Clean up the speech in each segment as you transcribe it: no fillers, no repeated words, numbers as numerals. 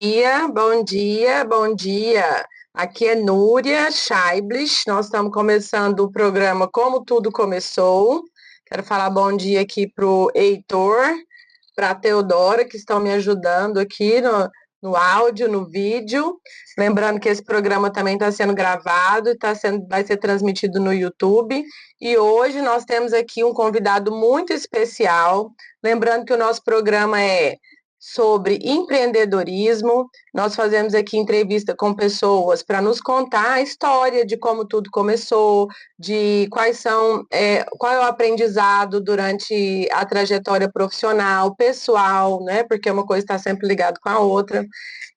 Bom dia, bom dia. Aqui é Núria Scheiblich. Nós estamos começando o programa Como Tudo Começou. Quero falar bom dia aqui para o Heitor, para a Teodora, que estão me ajudando aqui no áudio, no vídeo. Lembrando que esse programa também está sendo gravado e vai ser transmitido no YouTube. E hoje nós temos aqui um convidado muito especial. Lembrando que o nosso programa é sobre empreendedorismo. Nós fazemos aqui entrevista com pessoas para nos contar a história de como tudo começou, de qual é o aprendizado durante a trajetória profissional, pessoal, né? Porque uma coisa está sempre ligada com a outra.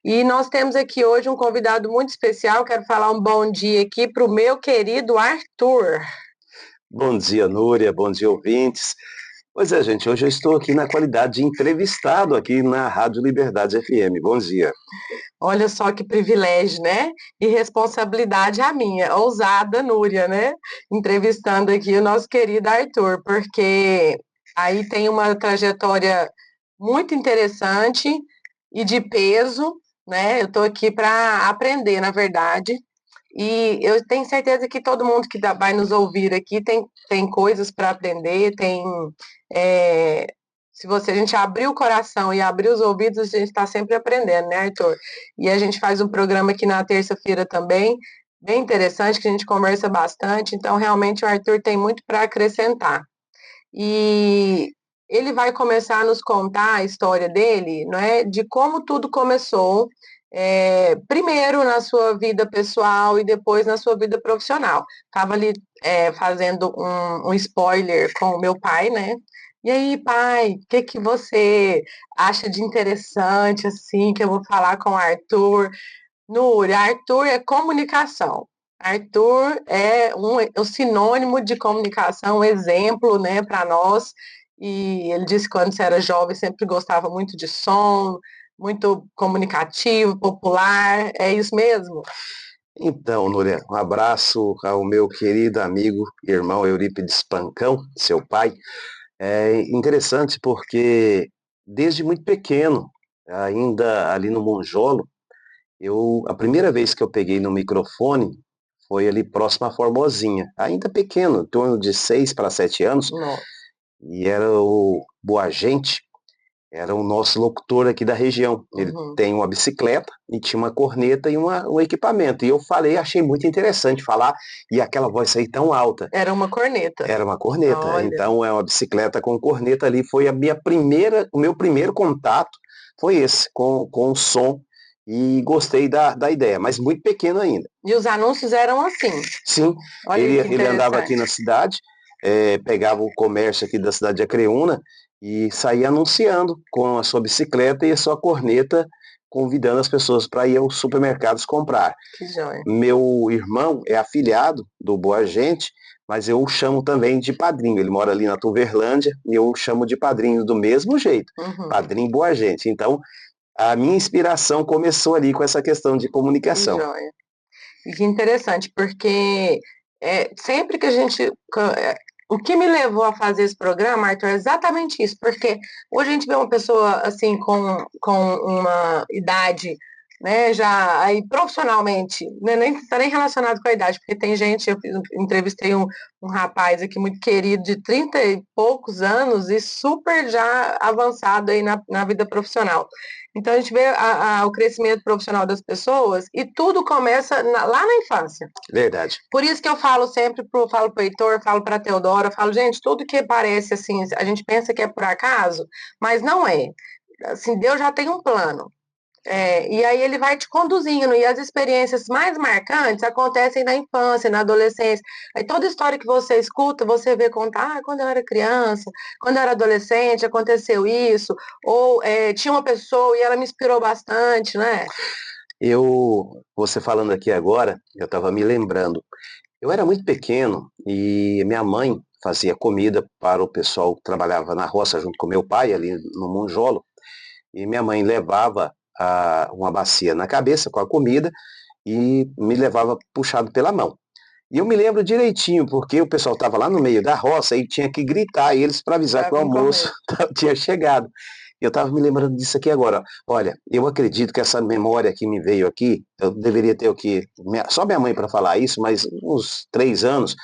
E nós temos aqui hoje um convidado muito especial. Quero falar um bom dia aqui para o meu querido Arthur. Bom dia, Núria, bom dia, ouvintes. Pois é, gente, hoje eu estou aqui na qualidade de entrevistado aqui na Rádio Liberdade FM. Bom dia. Olha só que privilégio, né? E responsabilidade a minha, ousada Núria, né? Entrevistando aqui o nosso querido Arthur, porque aí tem uma trajetória muito interessante e de peso, né? Eu estou aqui para aprender, na verdade. E eu tenho certeza que todo mundo que vai nos ouvir aqui tem coisas para aprender, é, se a gente abrir o coração e abrir os ouvidos, a gente está sempre aprendendo, né, Arthur? E a gente faz um programa aqui na terça-feira também, bem interessante, que a gente conversa bastante, então realmente o Arthur tem muito para acrescentar. E ele vai começar a nos contar a história dele, não é? De como tudo começou, primeiro na sua vida pessoal e depois na sua vida profissional. Estava ali fazendo um spoiler com o meu pai, né? E aí, pai, o que você acha de interessante, assim, que eu vou falar com o Arthur? Núria, Arthur é comunicação. Arthur é um sinônimo de comunicação, um exemplo, né, para nós. E ele disse que quando você era jovem sempre gostava muito de som, muito comunicativo, popular. É isso mesmo? Então, Núria, um abraço ao meu querido amigo, irmão Eurípides Pancão, seu pai. É interessante porque desde muito pequeno, ainda ali no Monjolo, a primeira vez que eu peguei no microfone foi ali próximo à Formosinha, ainda pequeno, em torno de 6 para 7 anos, Nossa. e era o Boagente, era o nosso locutor aqui da região. Ele tem uma bicicleta e tinha uma corneta e um equipamento. E eu falei, achei muito interessante falar, e aquela voz sair tão alta. Era uma corneta. Era uma corneta. Olha. Então é uma bicicleta com corneta ali. Foi o meu primeiro contato foi esse, com o som. E gostei da ideia, mas muito pequeno ainda. E os anúncios eram assim? Sim, Olha ele andava aqui na cidade, pegava o comércio aqui da cidade de Acreúna e saía anunciando com a sua bicicleta e a sua corneta, convidando as pessoas para ir aos supermercados comprar. Que joia. Meu irmão é afiliado do Boa Gente, mas eu o chamo também de padrinho. Ele mora ali na Tuverlândia e eu o chamo de padrinho do mesmo jeito, padrinho Boa Gente. Então, a minha inspiração começou ali com essa questão de comunicação. Que joia. E que interessante, porque sempre que a gente. O que me levou a fazer esse programa, Arthur, é exatamente isso, porque hoje a gente vê uma pessoa assim com uma idade, né, já aí profissionalmente, né, nem está nem relacionado com a idade, porque tem gente, entrevistei um rapaz aqui muito querido de 30 e poucos anos e super já avançado aí na vida profissional. Então a gente vê o crescimento profissional das pessoas e tudo começa lá na infância. Verdade. Por isso que eu falo sempre, falo para o Heitor, falo para a Teodora, falo, gente, tudo que parece assim, a gente pensa que é por acaso, mas não é. Assim, Deus já tem um plano. E aí ele vai te conduzindo, e as experiências mais marcantes acontecem na infância, na adolescência. Aí toda história que você escuta, você vê contar, quando eu era criança, quando eu era adolescente, aconteceu isso, ou tinha uma pessoa e ela me inspirou bastante, né? Você falando aqui agora, eu estava me lembrando. Eu era muito pequeno e minha mãe fazia comida para o pessoal que trabalhava na roça junto com meu pai, ali no Monjolo. E minha mãe levava uma bacia na cabeça com a comida e me levava puxado pela mão. E eu me lembro direitinho, porque o pessoal estava lá no meio da roça e tinha que gritar eles para avisar que o almoço tinha chegado. Eu estava me lembrando disso aqui agora. Olha, eu acredito que essa memória que me veio aqui, eu deveria ter o quê? Só minha mãe para falar isso, mas uns 3 anos,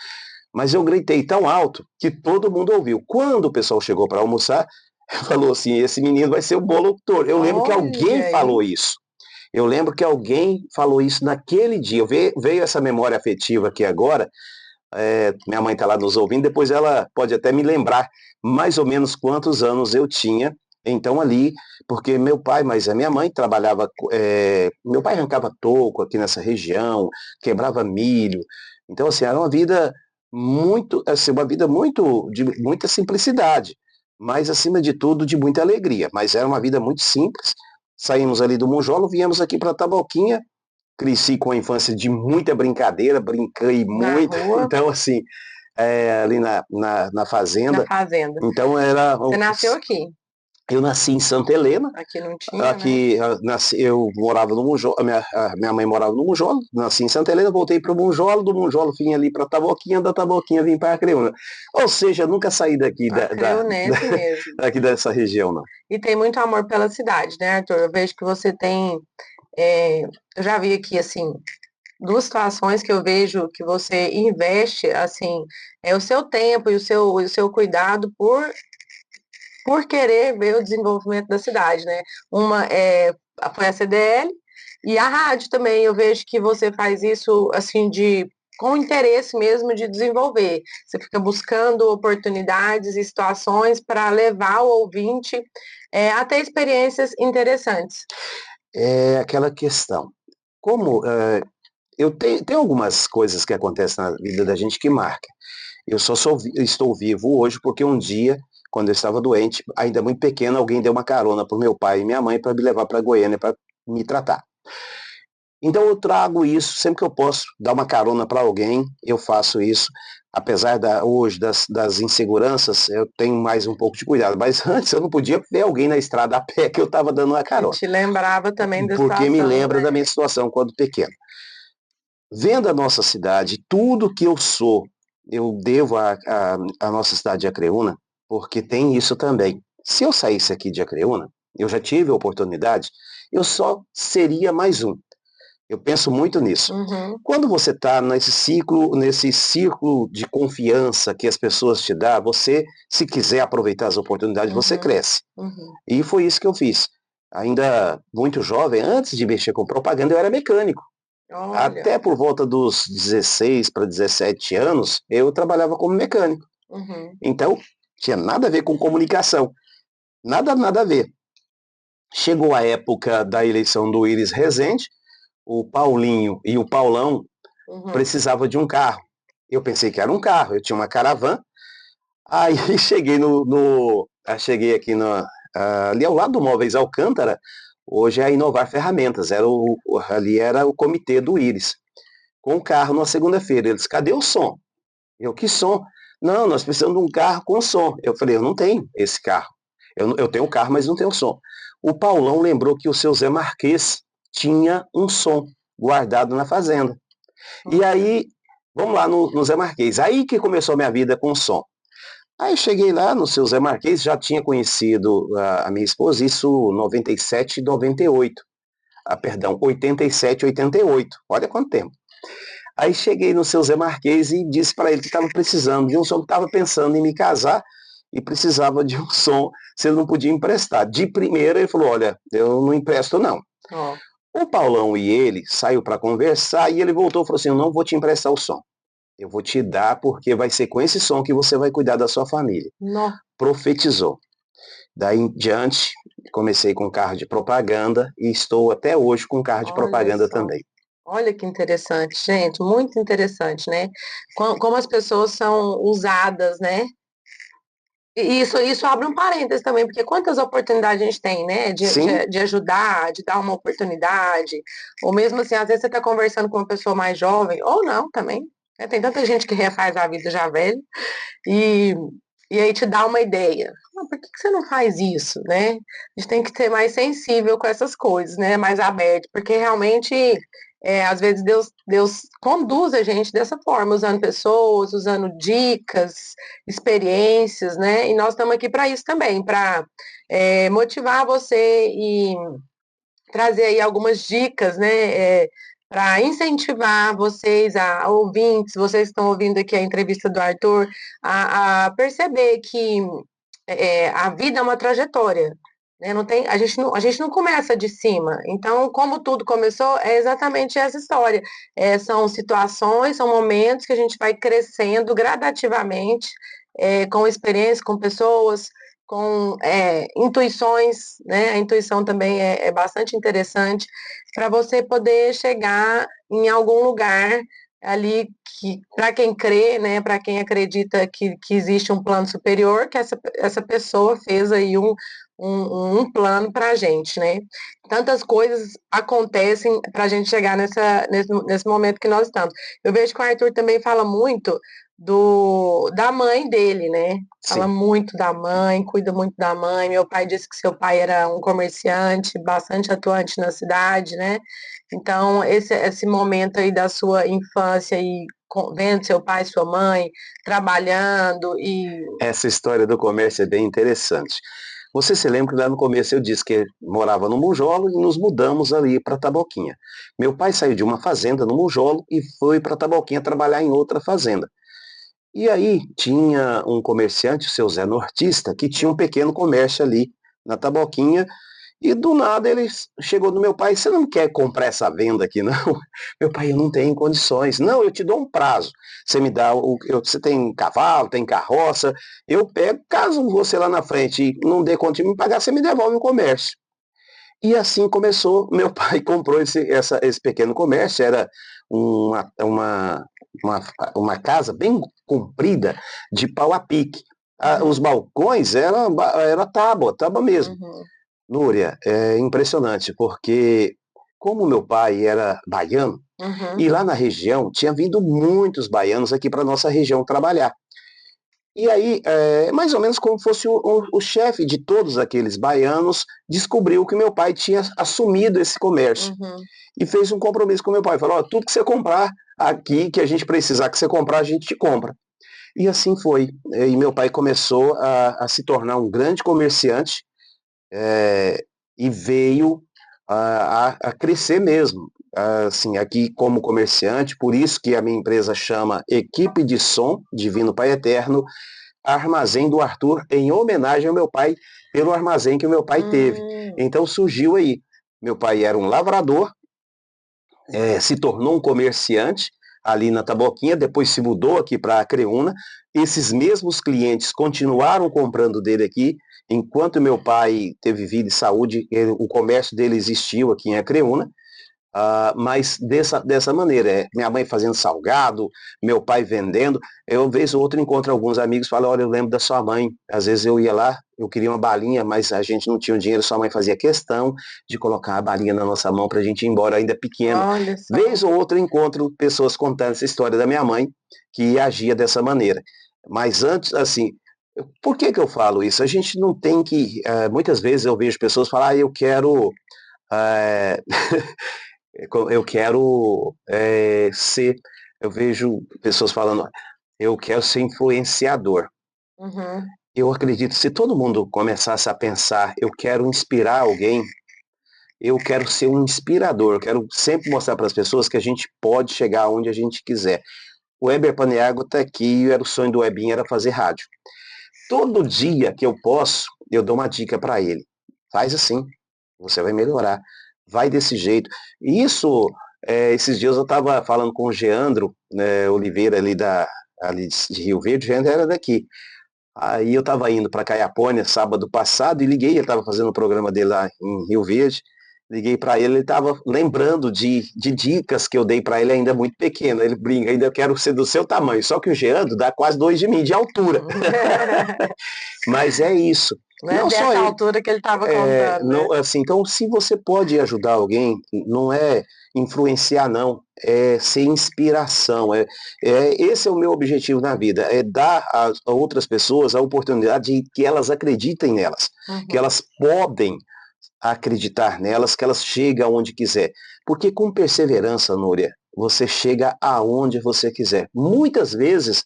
mas eu gritei tão alto que todo mundo ouviu. Quando o pessoal chegou para almoçar, falou assim, esse menino vai ser o bolo doutor. Eu lembro que alguém Olha falou aí. isso. Eu lembro que alguém falou isso naquele dia. Veio essa memória afetiva aqui agora. Minha mãe está lá nos ouvindo, depois ela pode até me lembrar mais ou menos quantos anos eu tinha. Então ali, porque meu pai, mas a minha mãe trabalhava, meu pai arrancava toco aqui nessa região, quebrava milho. Então assim, era uma vida muito, assim, uma vida muito de muita simplicidade, mas acima de tudo de muita alegria. Mas era uma vida muito simples. Saímos ali do Monjolo, viemos aqui para Taboquinha. Cresci com a infância de muita brincadeira, brinquei Na muito, rua, então assim, ali na na fazenda, fazenda. então era, Você nasceu aqui? eu nasci em Santa Helena, Aqui não tinha, né? aqui eu morava no Monjolo, a minha mãe morava no Monjolo, nasci em Santa Helena, voltei para o Monjolo, do Monjolo vim ali para Taboquinha, da Taboquinha vim para Acreúna, ou seja, nunca saí daqui, A creonense mesmo. daqui dessa região, não. E tem muito amor pela cidade, né, Arthur? Eu vejo que você tem. Eu já vi aqui, assim, duas situações que eu vejo que você investe, assim, o seu tempo e o seu cuidado por querer ver o desenvolvimento da cidade, né? Uma foi a CDL e a rádio também. Eu vejo que você faz isso, assim, com interesse mesmo de desenvolver. Você fica buscando oportunidades e situações para levar o ouvinte a ter experiências interessantes. É aquela questão, como eu tenho algumas coisas que acontecem na vida da gente que marcam. Eu só estou vivo hoje porque um dia, quando eu estava doente, ainda muito pequeno, alguém deu uma carona para o meu pai e minha mãe para me levar para Goiânia para me tratar. Então eu trago isso, sempre que eu posso dar uma carona para alguém, eu faço isso. Apesar hoje das inseguranças, eu tenho mais um pouco de cuidado. Mas antes eu não podia ver alguém na estrada a pé que eu estava dando uma E carona, te lembrava também da porque me situação, lembra da né? minha situação quando pequeno. Vendo a nossa cidade, tudo que eu sou, eu devo à nossa cidade de Acreúna, porque tem isso também. Se eu saísse aqui de Acreúna, eu já tive a oportunidade, eu só seria mais um. Eu penso muito nisso. Uhum, Quando você está nesse círculo de confiança que as pessoas te dão, você, se quiser aproveitar as oportunidades, você uhum, cresce. uhum. E foi isso que eu fiz. Ainda muito jovem, antes de mexer com propaganda, eu era mecânico. Olha, Até por volta dos 16 para 17 anos, eu trabalhava como mecânico. uhum, Então, tinha nada a ver com comunicação. Nada, nada a ver. Chegou a época da eleição do Iris Rezende, o Paulinho e o Paulão uhum. precisavam de um carro. Eu pensei que era um carro, eu tinha uma Caravan. Aí cheguei aqui ali ao lado do Móveis Alcântara, hoje é a Inovar Ferramentas, ali era o comitê do Iris, com o carro numa segunda-feira. Eles, cadê o som? Eu, que som? Não, nós precisamos de um carro com som. Eu falei, eu não tenho esse carro. Eu tenho o carro, mas não tenho som. O Paulão lembrou que o seu Zé Marquês tinha um som guardado na fazenda. E Olha, aí, vamos lá no Zé Marquês. Aí que começou a minha vida com som. Aí eu cheguei lá no seu Zé Marquês, já tinha conhecido a minha esposa, isso 97 e 98. Perdão, 87 e 88. Olha quanto tempo. Aí cheguei no seu Zé Marquês e disse para ele que estava precisando de um som, que estava pensando em me casar e precisava de um som, se ele não podia emprestar. De primeira ele falou, olha, eu não empresto não. ó, O Paulão e ele saiu para conversar e ele voltou e falou assim, eu não vou te emprestar o som. Eu vou te dar porque vai ser com esse som que você vai cuidar da sua família. nó, Profetizou. Daí em diante, comecei com carro de propaganda e estou até hoje com carro de olha propaganda só. também. Olha que interessante, gente, muito interessante, né? Como as pessoas são usadas, né? E isso abre um parênteses também, porque quantas oportunidades a gente tem, né? De, Sim, de, de ajudar, de dar uma oportunidade, ou mesmo assim, às vezes você está conversando com uma pessoa mais jovem, ou não também, né? Tem tanta gente que refaz a vida já velha, e, e aí te dá uma ideia. Ah, por que você não faz isso, né? A gente tem que ser mais sensível com essas coisas, né? Mais aberto, porque realmente às vezes Deus conduz a gente dessa forma, usando pessoas, usando dicas, experiências, né? E nós estamos aqui para isso também, para motivar você e trazer aí algumas dicas, né? Para incentivar vocês, a ouvintes, vocês que estão ouvindo aqui a entrevista do Arthur, a perceber que a vida é uma trajetória. Né? Não tem, a gente não começa de cima. Então, como tudo começou, é exatamente essa história. São situações, são momentos que a gente vai crescendo gradativamente, com experiência, com pessoas, com intuições, né? A intuição também é bastante interessante para você poder chegar em algum lugar ali que, para quem crê, né, para quem acredita que existe um plano superior, que essa pessoa fez aí um plano para a gente, né? Tantas coisas acontecem para a gente chegar nesse momento que nós estamos. Eu vejo que o Arthur também fala muito da mãe dele, né? Fala Sim. muito da mãe, cuida muito da mãe. Meu pai disse que seu pai era um comerciante bastante atuante na cidade, né? Então, esse momento aí da sua infância e vendo seu pai e sua mãe trabalhando e... Essa história do comércio é bem interessante. Você se lembra que lá no começo eu disse que morava no Mujolo e nos mudamos ali para Taboquinha. Meu pai saiu de uma fazenda no Mujolo e foi para Taboquinha trabalhar em outra fazenda. E aí tinha um comerciante, o seu Zé Nortista, que tinha um pequeno comércio ali na Taboquinha. E do nada ele chegou no meu pai: você não quer comprar essa venda aqui, não? Meu pai: eu não tenho condições. Não, eu te dou um prazo. Você me dá, você tem cavalo, tem carroça, eu pego, caso você lá na frente não dê conta de me pagar, você me devolve o comércio. E assim começou, meu pai comprou esse pequeno comércio, era uma, uma, uma, uma casa bem comprida, de pau a pique. Os Uhum, balcões era tábua mesmo. uhum, Núria, é impressionante, porque como meu pai era baiano, uhum, e lá na região tinha vindo muitos baianos aqui para nossa região trabalhar. E aí, mais ou menos como fosse o chefe de todos aqueles baianos, descobriu que meu pai tinha assumido esse comércio. uhum. E fez um compromisso com meu pai. Falou: tudo que você comprar aqui, que a gente precisar que você comprar, a gente te compra. E assim foi. E meu pai começou a se tornar um grande comerciante, e veio a crescer mesmo. Assim, aqui como comerciante, por isso que a minha empresa chama Equipe de Som Divino Pai Eterno, Armazém do Arthur, em homenagem ao meu pai, pelo armazém que o meu pai teve. Hum, Então surgiu aí. Meu pai era um lavrador, se tornou um comerciante ali na Taboquinha, depois se mudou aqui para a Creúna. Esses mesmos clientes continuaram comprando dele aqui, enquanto meu pai teve vida e saúde, o comércio dele existiu aqui em Acreúna. Mas dessa maneira, minha mãe fazendo salgado, meu pai vendendo. Eu, vez ou outra, encontro alguns amigos e falo: olha, eu lembro da sua mãe. Às vezes eu ia lá, eu queria uma balinha, mas a gente não tinha o dinheiro, sua mãe fazia questão de colocar a balinha na nossa mão para a gente ir embora, ainda pequeno. olha só. Vez ou outra, encontro pessoas contando essa história da minha mãe, que agia dessa maneira. Mas antes, assim, por que eu falo isso? A gente não tem que. Muitas vezes eu vejo pessoas falar: eu quero. eh, eu quero ser. Eu vejo pessoas falando: eu quero ser influenciador. Uhum, Eu acredito, se todo mundo começasse a pensar: eu quero inspirar alguém, eu quero ser um inspirador, eu quero sempre mostrar para as pessoas que a gente pode chegar onde a gente quiser. O Weber Paniago está aqui, era o sonho do Webinho, era fazer rádio. Todo dia que eu posso, eu dou uma dica para ele: faz assim, você vai melhorar, vai desse jeito. E isso, esses dias eu estava falando com o Geandro, né, Oliveira, ali de Rio Verde. O Geandro era daqui. Aí eu estava indo para Caiapônia sábado passado e liguei, ele estava fazendo o programa dele lá em Rio Verde. Liguei para ele estava lembrando de dicas que eu dei para ele ainda muito pequeno. Ele brinca: ainda quero ser do seu tamanho. Só que o Geandro dá quase 2 de mim de altura. uhum. Mas é isso. Não é Não só dessa ele. altura que ele estava contando, né? Não, assim, então, se você pode ajudar alguém, não é influenciar, não, é ser inspiração. Esse é o meu objetivo na vida: é dar a outras pessoas a oportunidade de que elas acreditem nelas, que Uhum. elas podem. a acreditar nelas, que elas chegam aonde quiser. Porque com perseverança, Núria, você chega aonde você quiser. Muitas vezes,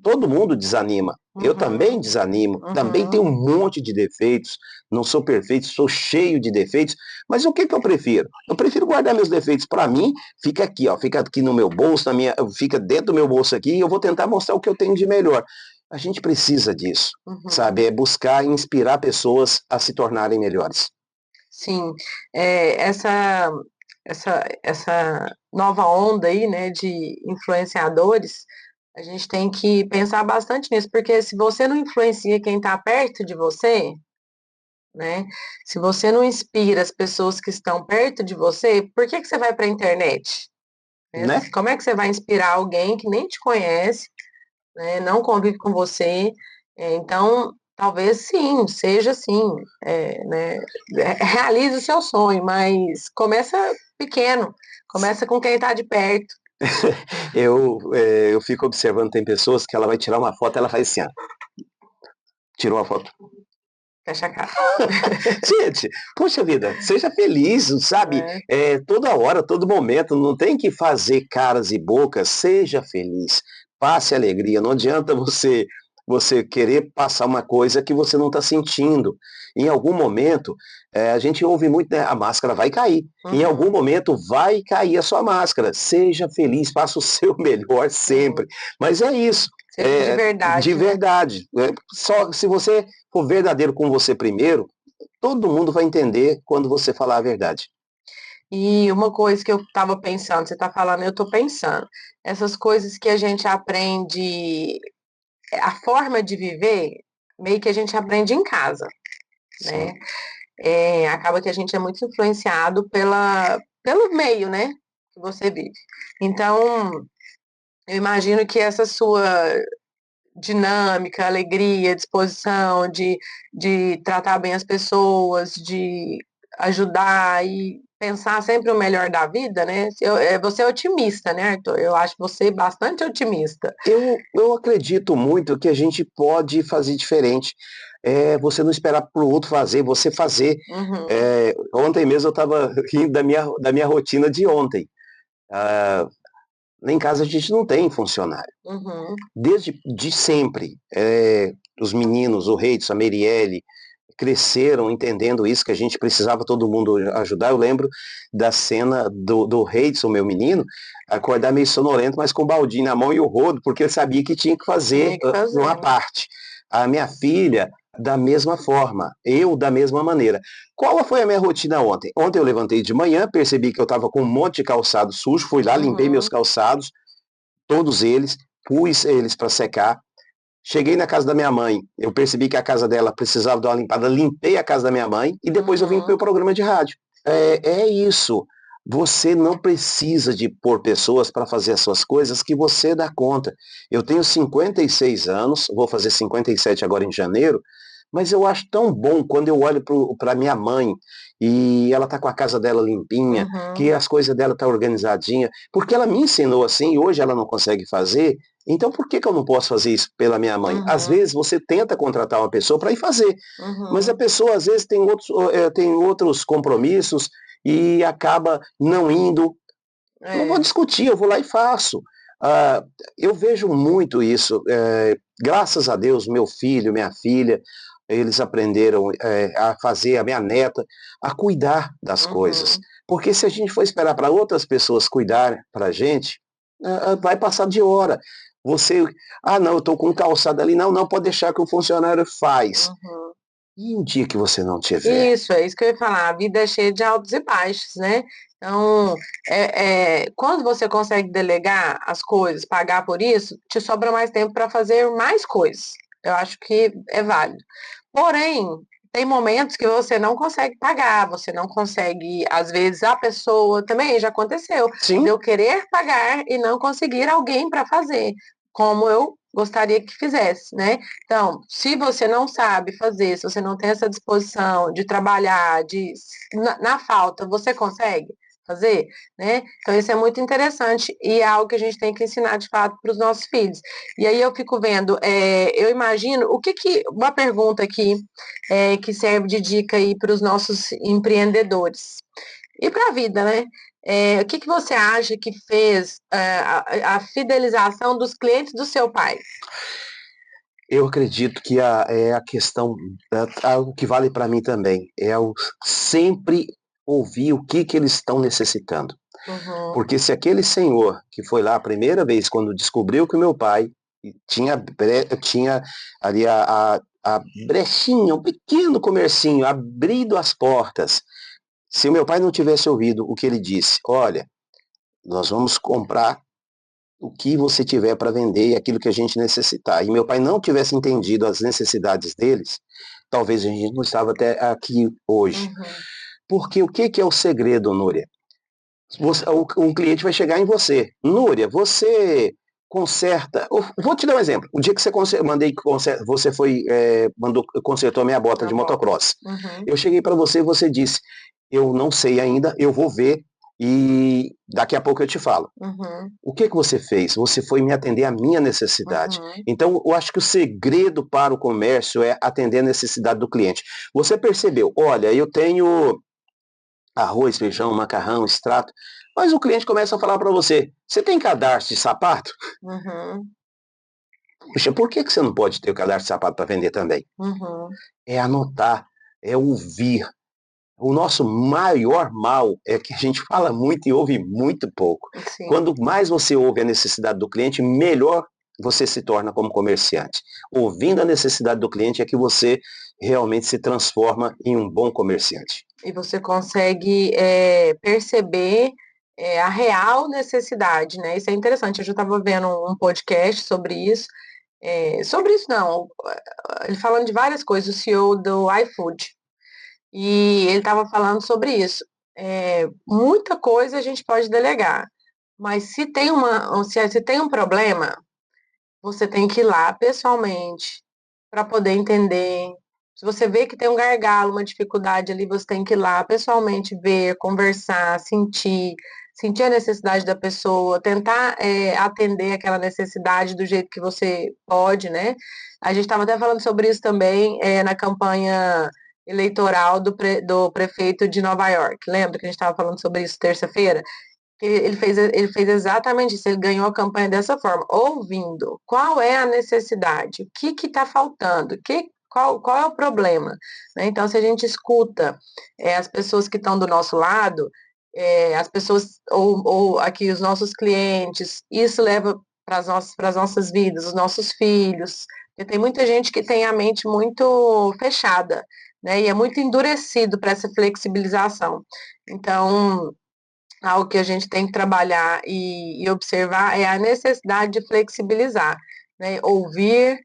todo mundo desanima. Eu também Uhum, desanimo, também tenho um uhum. monte de defeitos, não sou perfeito, sou cheio de defeitos, mas o que que eu prefiro? Eu prefiro guardar meus defeitos para mim, fica aqui, ó, fica aqui no meu bolso, fica dentro do meu bolso aqui, e eu vou tentar mostrar o que eu tenho de melhor. A gente precisa disso, Uhum. sabe? É buscar inspirar pessoas a se tornarem melhores. Sim, essa nova onda aí, né, de influenciadores, a gente tem que pensar bastante nisso, porque se você não influencia quem está perto de você, né, se você não inspira as pessoas que estão perto de você, por que que você vai para a internet? Né? Né? Como é que você vai inspirar alguém que nem te conhece, né, não convive com você? Então, talvez sim, seja assim, né, realize o seu sonho, mas começa pequeno, começa com quem está de perto, Eu fico observando, tem pessoas que ela vai tirar uma foto, ela faz assim, ó, tirou uma foto. fecha a cara, Gente, poxa vida, seja feliz, sabe? né? Toda hora, todo momento, não tem que fazer caras e bocas, seja feliz, passe alegria. Não adianta você querer passar uma coisa que você não está sentindo. Em algum momento, a gente ouve muito, né? A máscara vai cair. Em algum Uhum, momento vai cair a sua máscara. Seja feliz, faça o seu melhor sempre. sim. Mas é isso. Seja de De verdade, né? verdade. Só se você for verdadeiro com você primeiro, todo mundo vai entender quando você falar a verdade. E uma coisa que eu estava pensando, você está falando, eu estou pensando, essas coisas que a gente aprende, a forma de viver, meio que a gente aprende em casa, né? Sim. Acaba que a gente é muito influenciado pelo meio, né? Que você vive. Então, eu imagino que essa sua dinâmica, alegria, disposição de tratar bem as pessoas, de ajudar e pensar sempre o melhor da vida, né? Você é otimista, né, Arthur? Eu acho você bastante otimista. Eu acredito muito que a gente pode fazer diferente. Você não esperar para o outro fazer, você fazer. Uhum, Ontem mesmo eu estava rindo da minha rotina de ontem. Ah, lá em casa a gente não tem funcionário. uhum, Desde de sempre. Os meninos, o Reis, a Merielle, cresceram entendendo isso, que a gente precisava todo mundo ajudar. Eu lembro da cena do Reis, o meu menino, acordar meio sonolento, mas com o baldinho na mão e o rodo, porque ele sabia que tinha que fazer tinha que uma fazer, né? parte. A minha filha, da mesma forma, eu da mesma maneira. Qual foi a minha rotina ontem? Ontem eu levantei de manhã, percebi que eu estava com um monte de calçado sujo, fui lá, limpei meus Uhum, calçados, todos eles, pus eles para secar. Cheguei na casa da minha mãe, eu percebi que a casa dela precisava de uma limpada, limpei a casa da minha mãe e depois eu vim para o meu uhum, programa de rádio. É isso. Você não precisa de pôr pessoas para fazer as suas coisas que você dá conta. Eu tenho 56 anos, vou fazer 57 agora em janeiro, mas eu acho tão bom quando eu olho para minha mãe e ela tá com a casa dela limpinha, que uhum, as coisas dela tá organizadinha, porque ela me ensinou assim e hoje ela não consegue fazer. Então por que que eu não posso fazer isso pela minha mãe? Às uhum, vezes você tenta contratar uma pessoa para ir fazer, mas a uhum. pessoa às vezes tem outros compromissos e acaba não indo. Não vou É, discutir, eu vou lá e faço. Ah, eu vejo muito isso. Graças a Deus, meu filho, minha filha, eles aprenderam a fazer, a minha neta, a cuidar das coisas. uhum. Porque se a gente for esperar para outras pessoas cuidarem para a gente, vai passar de hora. Você, não, eu estou com um calçado ali. Não, não, pode deixar que o funcionário faz. Uhum. E o dia que você não tiver? Isso, é isso que eu ia falar. A vida é cheia de altos e baixos, né? Então, quando você consegue delegar as coisas, pagar por isso, te sobra mais tempo para fazer mais coisas. Eu acho que é válido. Porém, tem momentos que você não consegue pagar, você não consegue, às vezes a pessoa também já aconteceu, de Sim. eu querer pagar e não conseguir alguém para fazer, como eu gostaria que fizesse, né? Então, se você não sabe fazer, se você não tem essa disposição de trabalhar, na falta, você consegue? fazer, né? Então isso é muito interessante e é algo que a gente tem que ensinar de fato para os nossos filhos. E aí eu fico vendo, eu imagino, uma pergunta aqui que serve de dica aí para os nossos empreendedores e para a vida, né? O que você acha que fez a fidelização dos clientes do seu pai? Eu acredito que é a questão, algo que vale para mim também, é o sempre ouvir o que eles estão necessitando. Uhum, Porque se aquele senhor que foi lá a primeira vez, quando descobriu que o meu pai tinha ali a brechinha, um pequeno comercinho, abrindo as portas, se o meu pai não tivesse ouvido o que ele disse, olha, nós vamos comprar o que você tiver para vender e aquilo que a gente necessitar. E meu pai não tivesse entendido as necessidades deles, talvez a gente não estava até aqui hoje. uhum, Porque o que é o segredo, Núria? Um cliente vai chegar em você. Núria, você conserta. Vou te dar um exemplo. O dia que você foi, consertou a minha bota na de bota. motocross. Uhum, Eu cheguei para você e você disse, eu não sei ainda, eu vou ver e daqui a pouco eu te falo. uhum, O que você fez? Você foi me atender a minha necessidade. uhum. Então, eu acho que o segredo para o comércio é atender a necessidade do cliente. Você percebeu, olha, eu tenho arroz, feijão, macarrão, extrato, mas o cliente começa a falar para você, você tem cadastro de sapato? Uhum, Puxa, por que você não pode ter o cadastro de sapato para vender também? uhum, É anotar, é ouvir. O nosso maior mal é que a gente fala muito e ouve muito pouco. sim. Quando mais você ouve a necessidade do cliente, melhor você se torna como comerciante. Ouvindo a necessidade do cliente é que você realmente se transforma em um bom comerciante. E você consegue perceber a real necessidade, né? Isso é interessante. Eu já estava vendo um podcast sobre isso. Sobre isso não, ele falando de várias coisas, o CEO do iFood. E ele estava falando sobre isso. Muita coisa a gente pode delegar, mas se tem um problema, você tem que ir lá pessoalmente para poder entender. Se você vê que tem um gargalo, uma dificuldade ali, você tem que ir lá pessoalmente ver, conversar, sentir a necessidade da pessoa, tentar atender aquela necessidade do jeito que você pode, né? A gente estava até falando sobre isso também na campanha eleitoral do prefeito de Nova York. Lembra que a gente estava falando sobre isso terça-feira? Ele fez exatamente isso, ele ganhou a campanha dessa forma, ouvindo qual é a necessidade, o que está faltando, qual é o problema. Né? Então, se a gente escuta as pessoas que estão do nosso lado, as pessoas, ou aqui os nossos clientes, isso leva para as nossas vidas, os nossos filhos, porque tem muita gente que tem a mente muito fechada, né? E é muito endurecido para essa flexibilização. Então, algo que a gente tem que trabalhar e observar é a necessidade de flexibilizar, né? Ouvir,